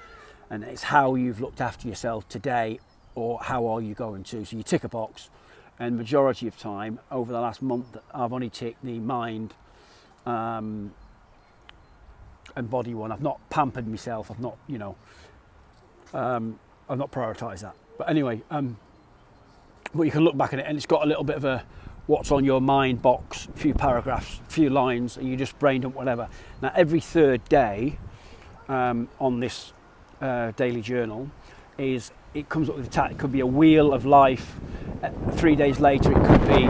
And it's how you've looked after yourself today, or how are you going to. So you tick a box, and majority of time over the last month I've only ticked the mind and body one. I've not pampered myself. I've not prioritised that. But anyway, but you can look back at it, and it's got a little bit of a what's on your mind box, a few paragraphs, a few lines, and you just brain dump whatever. Now every 3rd day on this daily journal it comes up with a tag. It could be a wheel of life. 3 days later it could be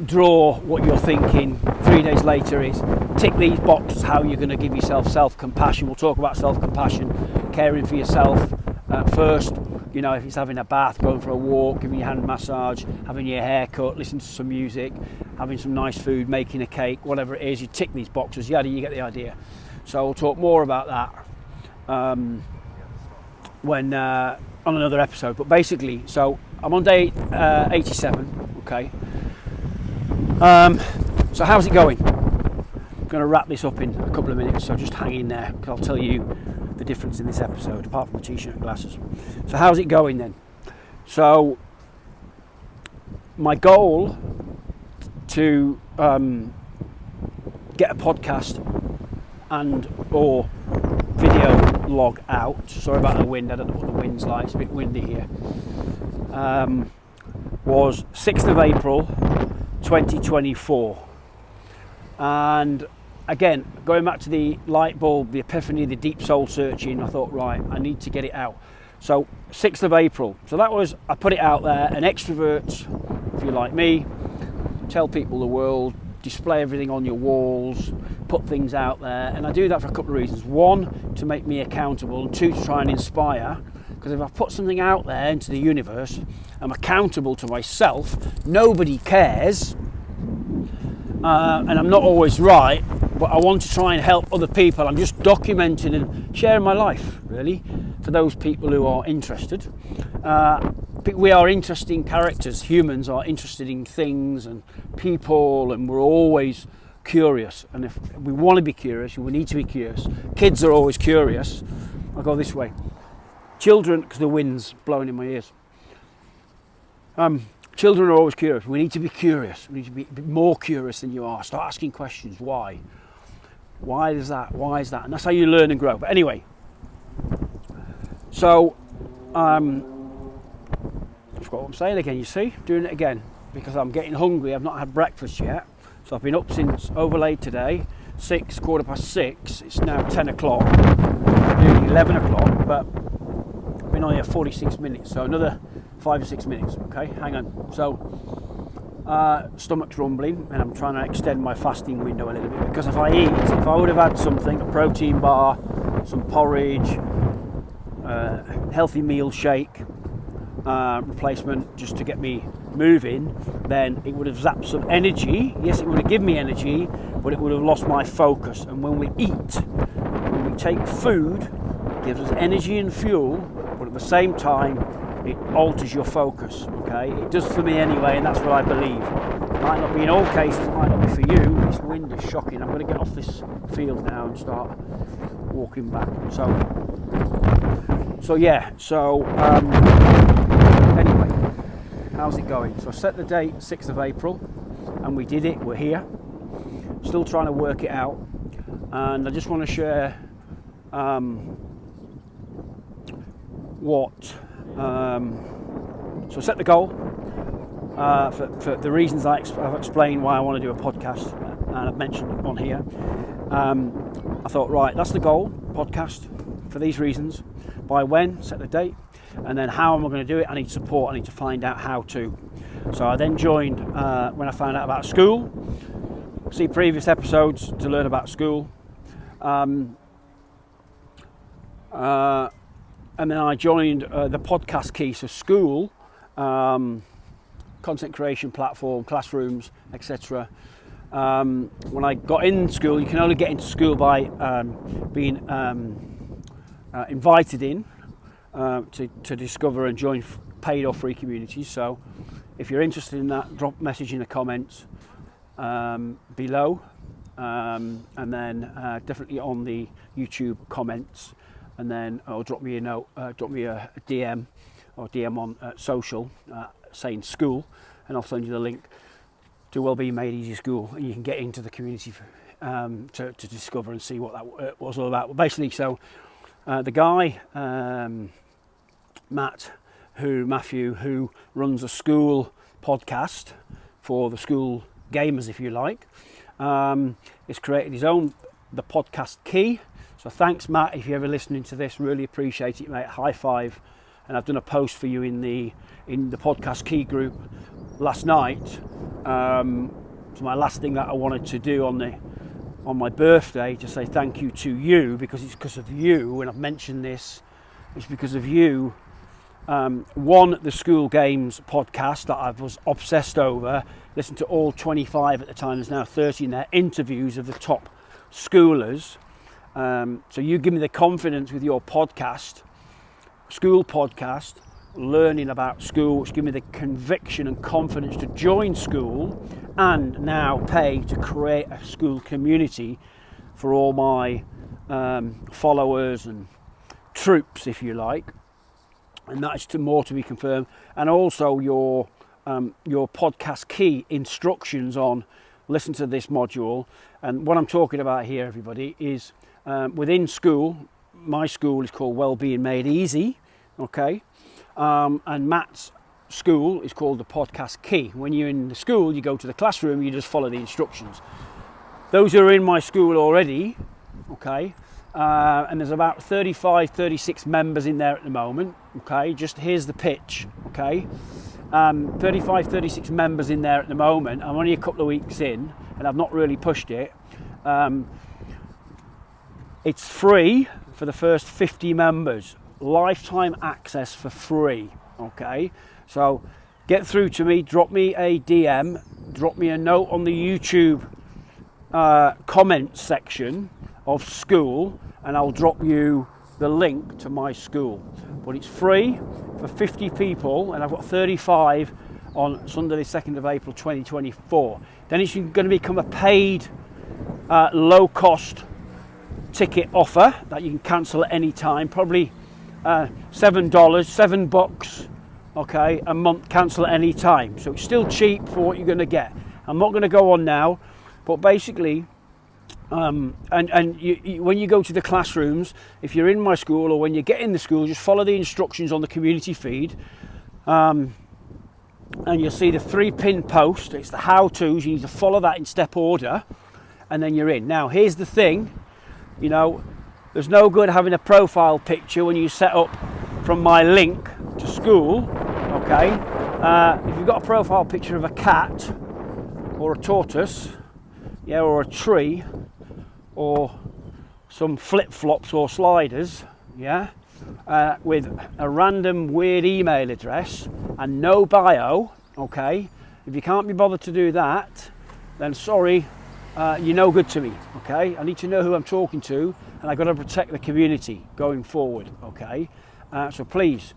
draw what you're thinking. 3 days later it's tick these boxes, how you're going to give yourself self-compassion. We'll talk about self-compassion, caring for yourself first. You know, if it's having a bath, going for a walk, giving your hand massage, having your hair cut, listening to some music, having some nice food, making a cake, whatever it is, you tick these boxes. Yeah, you get the idea. So we'll talk more about that when on another episode. But basically, so I'm on day 87. Okay. So how's it going? I'm going to wrap this up in a couple of minutes. So just hang in there, because I'll tell you the difference in this episode, apart from the t-shirt and glasses. So how's it going then? So my goal to get a podcast and or video log out, sorry about the wind, I don't know what the wind's like, it's a bit windy here, was 6th of April 2024. And again, going back to the light bulb, the epiphany, the deep soul searching, I thought, right, I need to get it out. So 6th of April. So that was, I put it out there, an extrovert, if you're like me, tell people the world, display everything on your walls, put things out there. And I do that for a couple of reasons. One, to make me accountable, and two, to try and inspire. Because if I put something out there into the universe, I'm accountable to myself, nobody cares, and I'm not always right, but I want to try and help other people. I'm just documenting and sharing my life, really, for those people who are interested. We are interesting characters. Humans are interested in things and people, and we're always curious. And if we want to be curious, we need to be curious. Kids are always curious. I'll go this way. Children, because the wind's blowing in my ears. Children are always curious. We need to be curious. We need to be more curious than you are. Start asking questions. Why? Why is that? Why is that? And that's how you learn and grow. But anyway, so I forgot what I'm saying again. You see, doing it again because I'm getting hungry. I've not had breakfast yet, so I've been up since overlaid today. 6:15. It's now 10 o'clock, nearly 11 o'clock. But I've been on here 46 minutes, so another 5 or 6 minutes. Okay, hang on. So stomach's rumbling, and I'm trying to extend my fasting window a little bit, because if I would have had something, a protein bar, some porridge, healthy meal shake, replacement, just to get me moving, then it would have zapped some energy. Yes, it would have given me energy, but it would have lost my focus. And when we eat, when we take food, it gives us energy and fuel, but at the same time it alters your focus. Okay, it does for me anyway, and that's what I believe. It might not be in all cases, it might not be for you. This wind is shocking. I'm going to get off this field now and start walking back. Anyway, how's it going? So I set the date 6th of April, and we did it. We're here, still trying to work it out, and I just want to share so I set the goal for the reasons I've explained why I want to do a podcast, and I've mentioned on here. I thought, right, that's the goal, podcast, for these reasons. By when, set the date, and then how am I going to do it? I need support. I need to find out how to. So I then joined when I found out about school. See previous episodes to learn about school. And then I joined the podcast key, so school, content creation platform, classrooms, etc. When I got in school, you can only get into school by being invited in to discover and join paid or free communities. So if you're interested in that, drop a message in the comments below, and then definitely on the YouTube comments. And then drop me a note, drop me a DM or DM on social saying school, and I'll send you the link to Wellbeing Made Easy School, and you can get into the community to discover and see what that was all about. Well, basically, so the guy Matthew, who runs a school podcast for the school gamers, if you like, has created his own, the podcast key. So thanks, Matt, if you're ever listening to this, really appreciate it, mate. High five. And I've done a post for you in the podcast key group last night. It's my last thing that I wanted to do on my birthday, to say thank you to you, because it's because of you, and I've mentioned this it's because of you. One, the School Games podcast that I was obsessed over, listened to all 25 at the time, there's now 30 in there, interviews of the top schoolers. So you give me the confidence with your podcast, school podcast, learning about school, which give me the conviction and confidence to join school and now pay to create a school community for all my followers and troops, if you like. And that is more to be confirmed. And also your podcast key instructions on listen to this module. And what I'm talking about here, everybody, is within school. My school is called Wellbeing Made Easy, okay? And Matt's school is called the Podcast Key. When you're in the school, you go to the classroom, you just follow the instructions. Those who are in my school already, okay, and there's about 35, 36 members in there at the moment, okay, just here's the pitch, okay, 35, 36 members in there at the moment. I'm only a couple of weeks in and I've not really pushed it. It's free for the first 50 members, lifetime access for free, okay, so get through to me, drop me a DM, drop me a note on the YouTube comment section of school, and I'll drop you the link to my school. But it's free for 50 people, and I've got 35 on Sunday the 2nd of April 2024. Then it's going to become a paid low cost ticket offer that you can cancel at any time, probably $7, okay, a month, cancel at any time. So it's still cheap for what you're going to get. I'm not going to go on now, but basically when you go to the classrooms, if you're in my school or when you get in the school, just follow the instructions on the community feed, and you'll see the 3-pin post. It's the how-tos. You need to follow that in step order, and then you're in. Now here's the thing, you know, there's no good having a profile picture when you set up from my link to school, okay? If you've got a profile picture of a cat or a tortoise, yeah, or a tree, or some flip-flops or sliders, yeah, with a random weird email address and no bio, okay, if you can't be bothered to do that, then sorry, you're no good to me, okay? I need to know who I'm talking to, and I've got to protect the community going forward, okay? So please,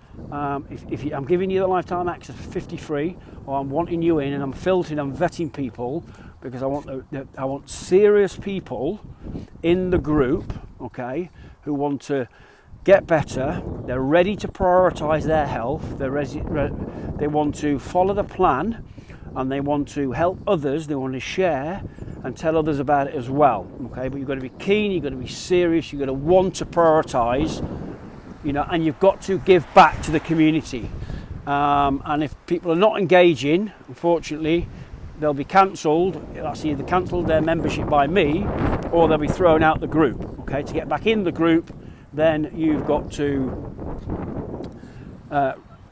if I'm giving you the lifetime access for 50 free, or I'm wanting you in, and I'm filtering, I'm vetting people, because I want serious people in the group, okay, who want to get better. They're ready to prioritise their health. They want to follow the plan, and they want to help others. They want to share and tell others about it as well, okay? But you've got to be keen, you've got to be serious, you've got to want to prioritise, you know, and you've got to give back to the community. And if people are not engaging, unfortunately, they'll be cancelled. That's either cancelled their membership by me, or they'll be thrown out the group. Okay, to get back in the group, then you've got to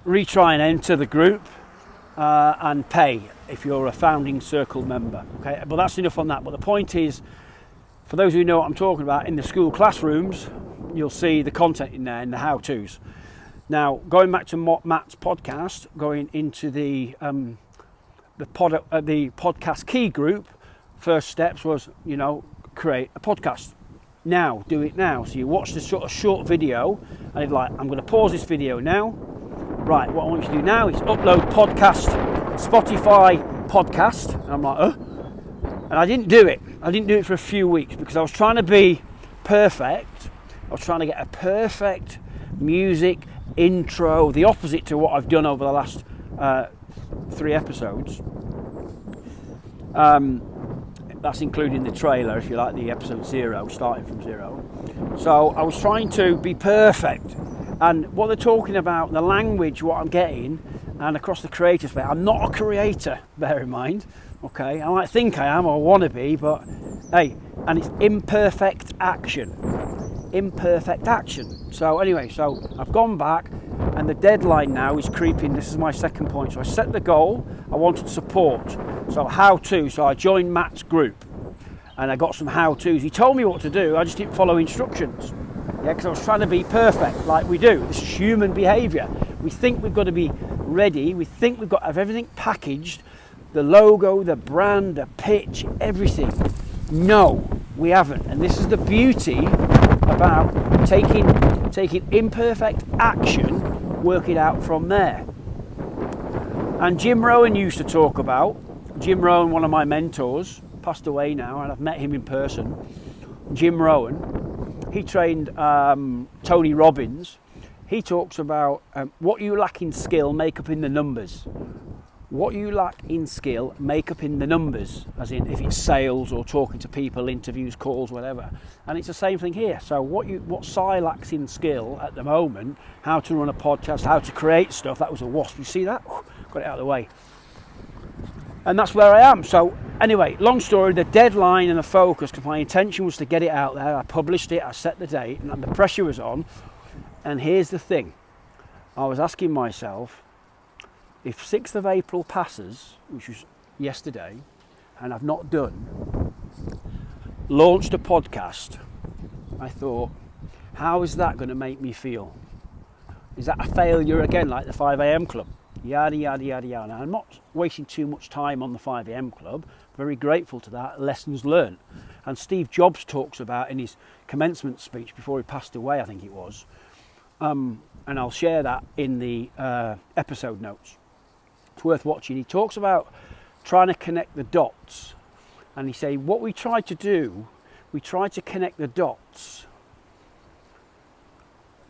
retry and enter the group and pay if you're a founding circle member. Okay, but that's enough on that. But the point is, for those who know what I'm talking about, in the school classrooms, you'll see the content in there, in the how-tos. Now, going back to Matt's podcast, going into the podcast key group, first steps was, you know, create a podcast. Now, do it now. So you watch this sort of short video, and it's like, I'm going to pause this video now. Right, what I want you to do now is upload podcast, Spotify podcast. And I'm like, and I didn't do it. I didn't do it for a few weeks because I was trying to be perfect. I was trying to get a perfect music intro, the opposite to what I've done over the last 3 episodes. That's including the trailer, if you like, the episode 0, starting from 0. So I was trying to be perfect. And what they're talking about, the language, what I'm getting, and across the creator space, I'm not a creator, bear in mind. Okay, I might think I am or want to be, but hey, and it's imperfect action. Imperfect action. So anyway, so I've gone back, and the deadline now is creeping. This is my second point. So I set the goal. I wanted support. So how to. So I joined Matt's group, and I got some how-tos. He told me what to do. I just didn't follow instructions. Yeah, because I was trying to be perfect, like we do. This is human behaviour. We think we've got to be ready. We think we've got to have everything packaged, the logo, the brand, the pitch, everything. No, we haven't. And this is the beauty about taking imperfect action, work it out from there. And Jim Rohn used to talk about, Jim Rohn, one of my mentors, passed away now, and I've met him in person. Jim Rohn, he trained Tony Robbins. He talks about what you lack in skill, make up in the numbers. What you lack in skill, make up in the numbers, as in if it's sales or talking to people, interviews, calls, whatever. And it's the same thing here. So what Si lacks in skill at the moment, how to run a podcast, how to create stuff, that was a wasp. You see that? Got it out of the way. And that's where I am. So anyway, long story, the deadline and the focus, because my intention was to get it out there. I published it, I set the date, and the pressure was on. And here's the thing. I was asking myself, if 6th of April passes, which was yesterday, and I've not launched a podcast, I thought, how is that going to make me feel? Is that a failure again, like the 5 a.m. club? Yada, yada, yada, yada. Now, I'm not wasting too much time on the 5 a.m. club. Very grateful to that. Lessons learned. And Steve Jobs talks about in his commencement speech before he passed away, I think it was. And I'll share that in the episode notes. It's worth watching. He talks about trying to connect the dots. And he said, what we try to do, we try to connect the dots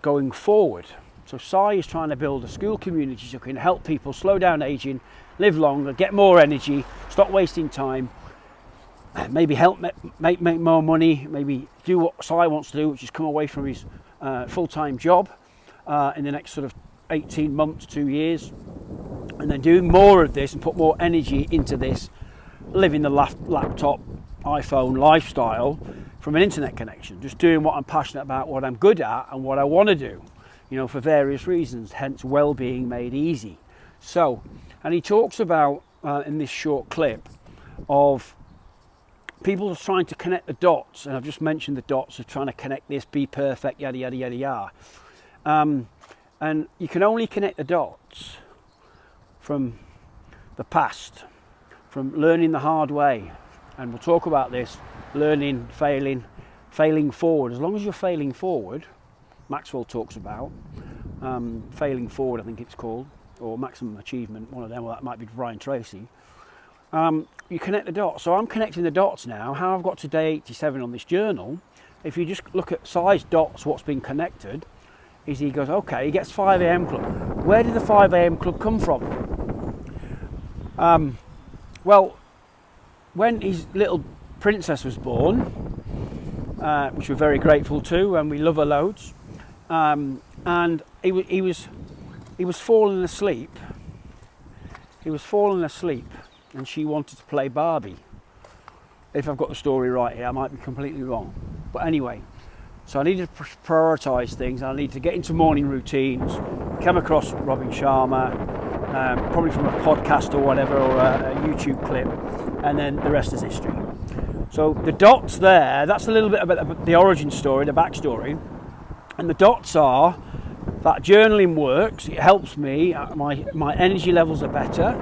going forward. So Si is trying to build a school community so can help people slow down aging, live longer, get more energy, stop wasting time, maybe help make more money, maybe do what Si wants to do, which is come away from his full-time job in the next sort of 18 months, 2 years, and then do more of this and put more energy into this, living the laptop, iPhone lifestyle from an internet connection, just doing what I'm passionate about, what I'm good at and what I want to do, you know, for various reasons, hence well-being made easy. So, and he talks about in this short clip of people trying to connect the dots, and I've just mentioned the dots of trying to connect this, be perfect, yada, yada, yada, yada. And you can only connect the dots from the past, from learning the hard way. And we'll talk about this, learning, failing forward. As long as you're failing forward, Maxwell talks about, failing forward I think it's called, or maximum achievement, one of them, or that might be Brian Tracy. You connect the dots. So I'm connecting the dots now, how I've got to day 87 on this journal. If you just look at size dots, what's been connected, is he goes, okay, he gets 5 a.m. club. Where did the 5 a.m. club come from? Well, when his little princess was born, which we're very grateful to, and we love her loads, and he was falling asleep. He was falling asleep, and she wanted to play Barbie. If I've got the story right here, I might be completely wrong. But anyway, so I needed to prioritise things. I needed to get into morning routines. Came across Robin Sharma, probably from a podcast or whatever, or a YouTube clip, and then the rest is history. So the dots there, that's a little bit about the origin story, the backstory. And the dots are that journaling works, it helps me, my energy levels are better,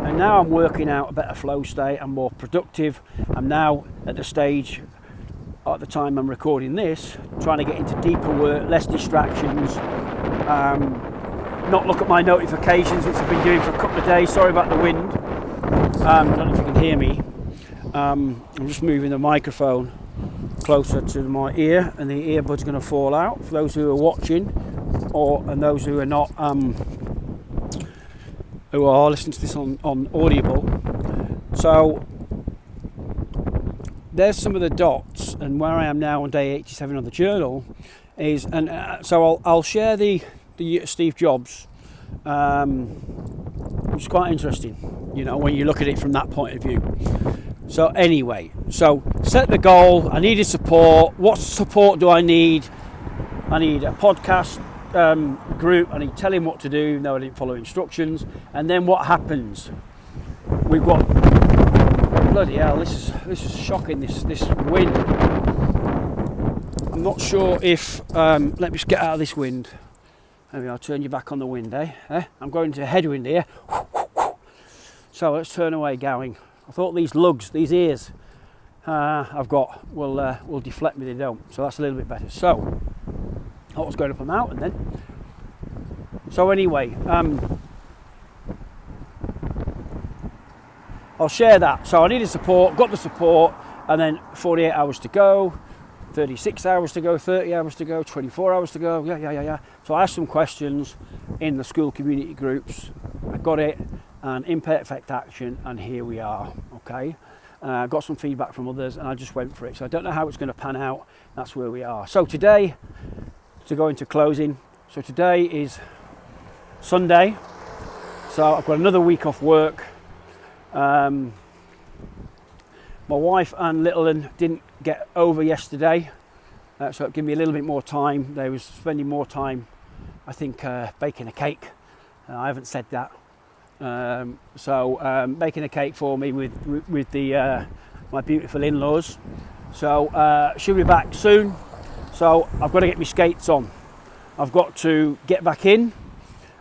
and now I'm working out a better flow state, I'm more productive. I'm now at the stage, at the time I'm recording this, trying to get into deeper work, less distractions, not look at my notifications, which I've been doing for a couple of days. Sorry about the wind. I don't know if you can hear me. I'm just moving the microphone closer to my ear, and the earbud's going to fall out for those who are watching, and those who are not, who are listening to this on Audible. So there's some of the dots, and where I am now on day 87 on the journal is, and so I'll share the Steve Jobs, which is quite interesting, you know, when you look at it from that point of view. So anyway, so set the goal. I needed support. What support do I need? I need a podcast group. I need to tell him what to do, even though I didn't follow instructions. And then what happens? We've got, bloody hell, this is shocking, this wind. I'm not sure if, let me just get out of this wind. Maybe I'll turn you back on the wind, I'm going to headwind here. So let's turn away going. I thought these lugs, these ears I've got will deflect me, they don't. So that's a little bit better. So I was going up a mountain then. So anyway, I'll share that. So I needed support, got the support, and then 48 hours to go, 36 hours to go, 30 hours to go, 24 hours to go, yeah. So I asked some questions in the school community groups, I got it, and imperfect action, and here we are, okay? Got some feedback from others, and I just went for it. So I don't know how it's going to pan out, that's where we are. So today, to go into closing, so today is Sunday, so I've got another week off work. My wife and little one didn't get over yesterday, so it gave me a little bit more time. They was spending more time, I think, baking a cake. I haven't said that. So baking a cake for me with the my beautiful in-laws. So she'll be back soon. So I've got to get my skates on. I've got to get back in.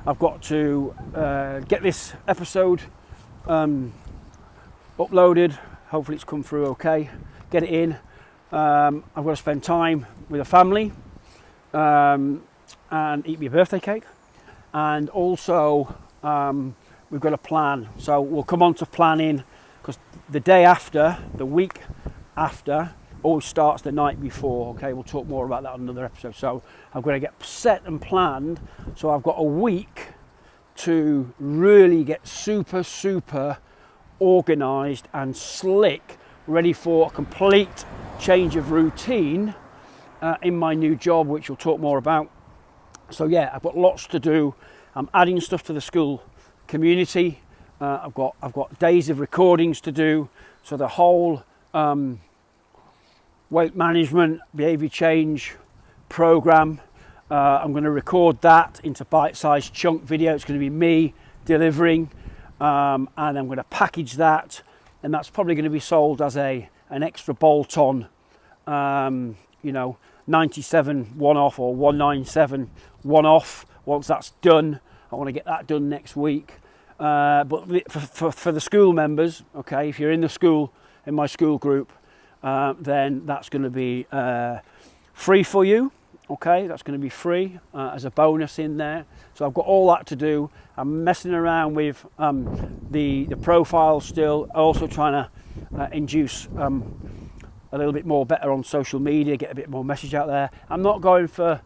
I've got to get this episode uploaded. Hopefully it's come through okay. Get it in. I've got to spend time with the family and eat my birthday cake. And also we've got a plan. So we'll come on to planning, because the day after, the week after, always starts the night before. Okay, we'll talk more about that on another episode. So I've got to get set and planned. So I've got a week to really get super organised and slick, ready for a complete change of routine in my new job, which we'll talk more about. So yeah, I've got lots to do. I'm adding stuff to the school community. I've got days of recordings to do. So the whole weight management, behaviour change program, I'm going to record that into bite-sized chunk video. It's going to be me delivering, and I'm going to package that, and that's probably going to be sold as an extra bolt-on, 97 one-off or 197 one-off. Once that's done, I want to get that done next week. But for the school members, okay, if you're in the school, in my school group, then that's going to be free for you. Okay, that's going to be free as a bonus in there. So I've got all that to do. I'm messing around with the profile still, also trying to induce a little bit more better on social media, get a bit more message out there. I'm not going for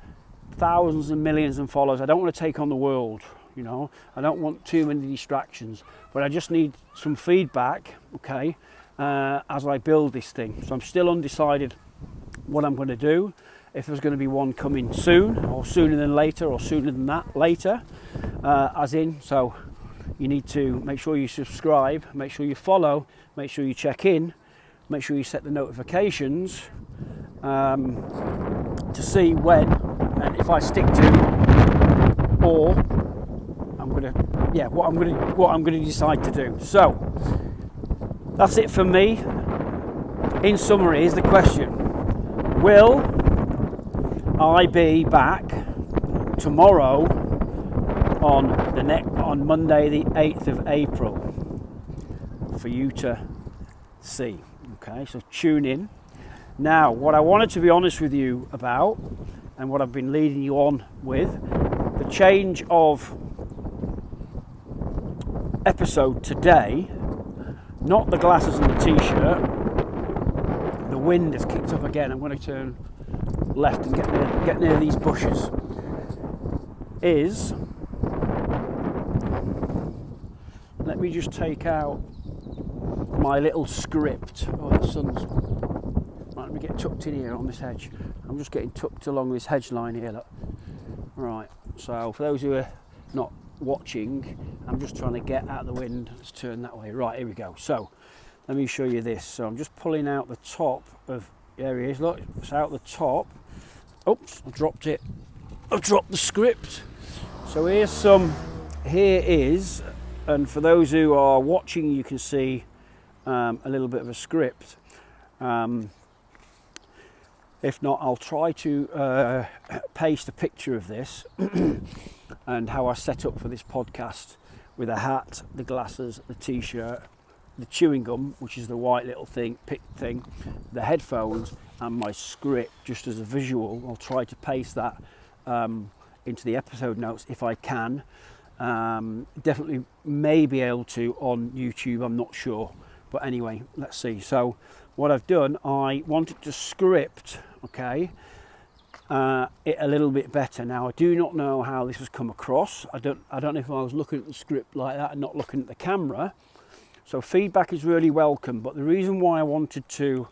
thousands and millions of followers. I don't want to take on the world, I don't want too many distractions, but I just need some feedback, okay, as I build this thing. So I'm still undecided what I'm going to do. If there's going to be one coming soon, or sooner than later, or sooner than that later, so you need to make sure you subscribe, make sure you follow, make sure you check in, make sure you set the notifications to see when and if I stick to, or what I'm going to decide to do. So that's it for me. In summary, is the question: will I be back tomorrow on Monday the 8th of April for you to see? Okay, so tune in. Now, what I wanted to be honest with you about, and what I've been leading you on with, the change of episode today, not the glasses and the t-shirt. The wind has kicked up again. I'm going to turn left and get near these bushes. Let me just take out my little script. Oh, the sun's... Right, let me get tucked in here on this hedge. I'm just getting tucked along this hedge line here, look. Right, so for those who are not watching, I'm just trying to get out of the wind. Let's turn that way. Right, here we go. So let me show you this. So I'm just pulling out the top of... There he is, look, it's out the top. Oops, I dropped it. I've dropped the script. So here is, and for those who are watching, you can see a little bit of a script. If not, I'll try to paste a picture of this and how I set up for this podcast with a hat, the glasses, the t-shirt, the chewing gum, which is the white little thing, the headphones, and my script, just as a visual. I'll try to paste that into the episode notes if I can. Definitely may be able to on YouTube, I'm not sure. But anyway, let's see. So what I've done, I wanted to script, okay, it a little bit better. Now I do not know how this has come across. I don't know if I was looking at the script like that and not looking at the camera. So feedback is really welcome. But the reason why I wanted to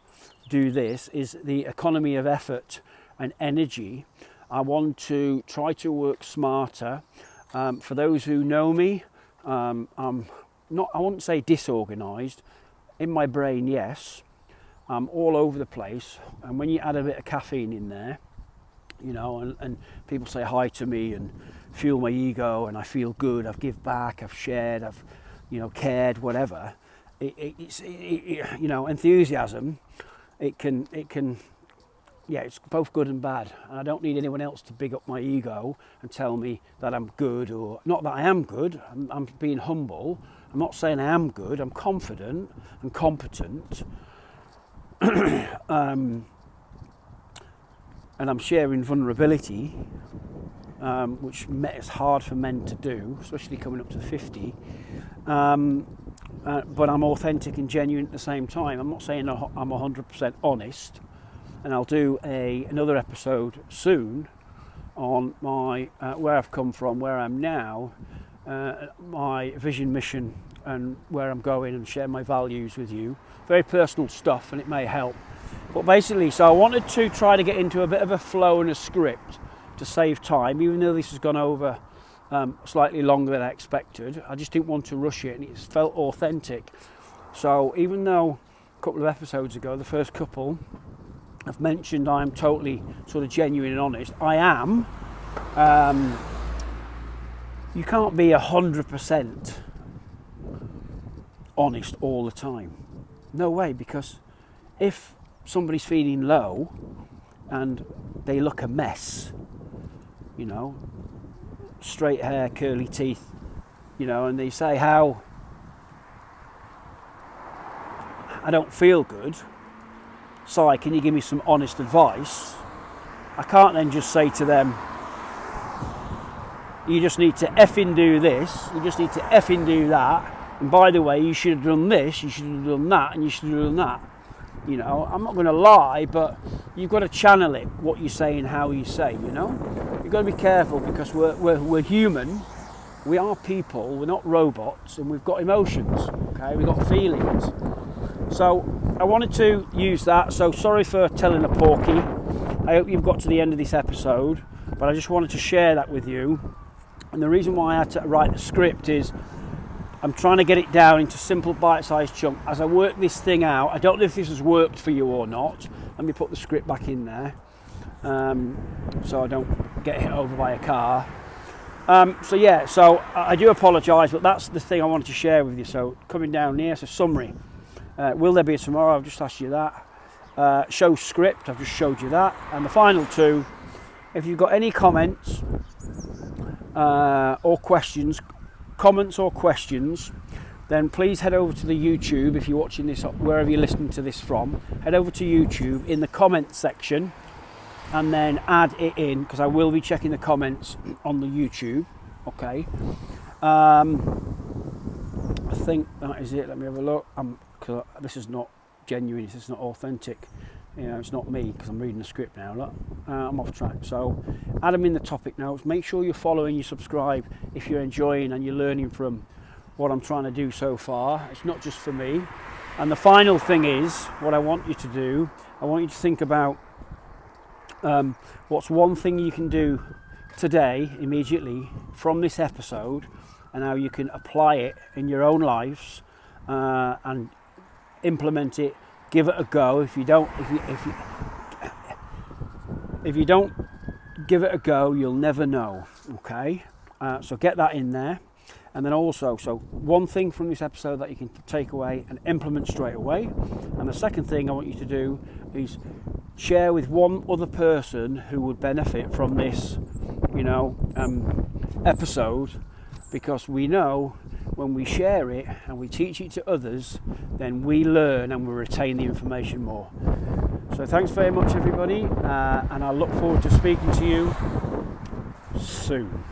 do this is the economy of effort and energy. I want to try to work smarter. For those who know me, I'm not, I wouldn't say disorganized. In my brain, yes. I'm all over the place. And when you add a bit of caffeine in there, you know, and people say hi to me and fuel my ego, and I feel good, I've give back, I've shared, I've, you know, cared, whatever. It's you know, enthusiasm, it can, yeah, it's both good and bad. And I don't need anyone else to big up my ego and tell me that I'm good, or not that I am good. I'm being humble. I'm not saying I am good. I'm confident and competent. And I'm sharing vulnerability, which is hard for men to do, especially coming up to 50. But I'm authentic and genuine at the same time. I'm not saying I'm 100% honest. And I'll do another episode soon on my where I've come from, where I'm now, my vision, mission, and where I'm going, and share my values with you. Very personal stuff, and it may help. But basically, so I wanted to try to get into a bit of a flow and a script to save time, even though this has gone over slightly longer than I expected. I just didn't want to rush it, and it felt authentic. So even though a couple of episodes ago, the first couple, I've mentioned I'm totally sort of genuine and honest. I am. You can't be 100% honest all the time. No way, because if somebody's feeling low and they look a mess, you know, straight hair, curly teeth, you know, and they say, how I don't feel good, Si, can you give me some honest advice? I can't then just say to them, you just need to effing do this, you just need to effing do that, and by the way, you should have done this, you should have done that, and you should have done that. You know, I'm not going to lie, but you've got to channel it, what you say and how you say, you know. You've got to be careful, because we're human, we are people, we're not robots, and we've got emotions, okay, we've got feelings. So I wanted to use that, so sorry for telling a porky. I hope you've got to the end of this episode, but I just wanted to share that with you. And the reason why I had to write the script is I'm trying to get it down into simple bite-sized chunks. As I work this thing out, I don't know if this has worked for you or not. Let me put the script back in there so I don't get hit over by a car. So yeah, so I do apologise, but that's the thing I wanted to share with you. So coming down here, so summary. Will there be a tomorrow? I've just asked you that. Show script, I've just showed you that. And the final two, if you've got any comments or questions, then please head over to the YouTube. If you're watching this, wherever you're listening to this from, head over to YouTube in the comments section and then add it in, because I will be checking the comments on the YouTube. Okay. I think that is it. Let me have a look. Cause this is not genuine, this is not authentic, you know, it's not me, because I'm reading the script now. Look, I'm off track. So add them in the topic notes. Make sure you're following, you subscribe if you're enjoying and you're learning from what I'm trying to do so far. It's not just for me. And the final thing is, what I want you to do, I want you to think about what's one thing you can do today immediately from this episode, and how you can apply it in your own lives and implement it. Give it a go. If you don't give it a go, you'll never know. Okay, so get that in there. And then also, so one thing from this episode that you can take away and implement straight away. And the second thing I want you to do is share with one other person who would benefit from this, episode, because we know when we share it and we teach it to others, then we learn and we retain the information more. So thanks very much, everybody, and I look forward to speaking to you soon.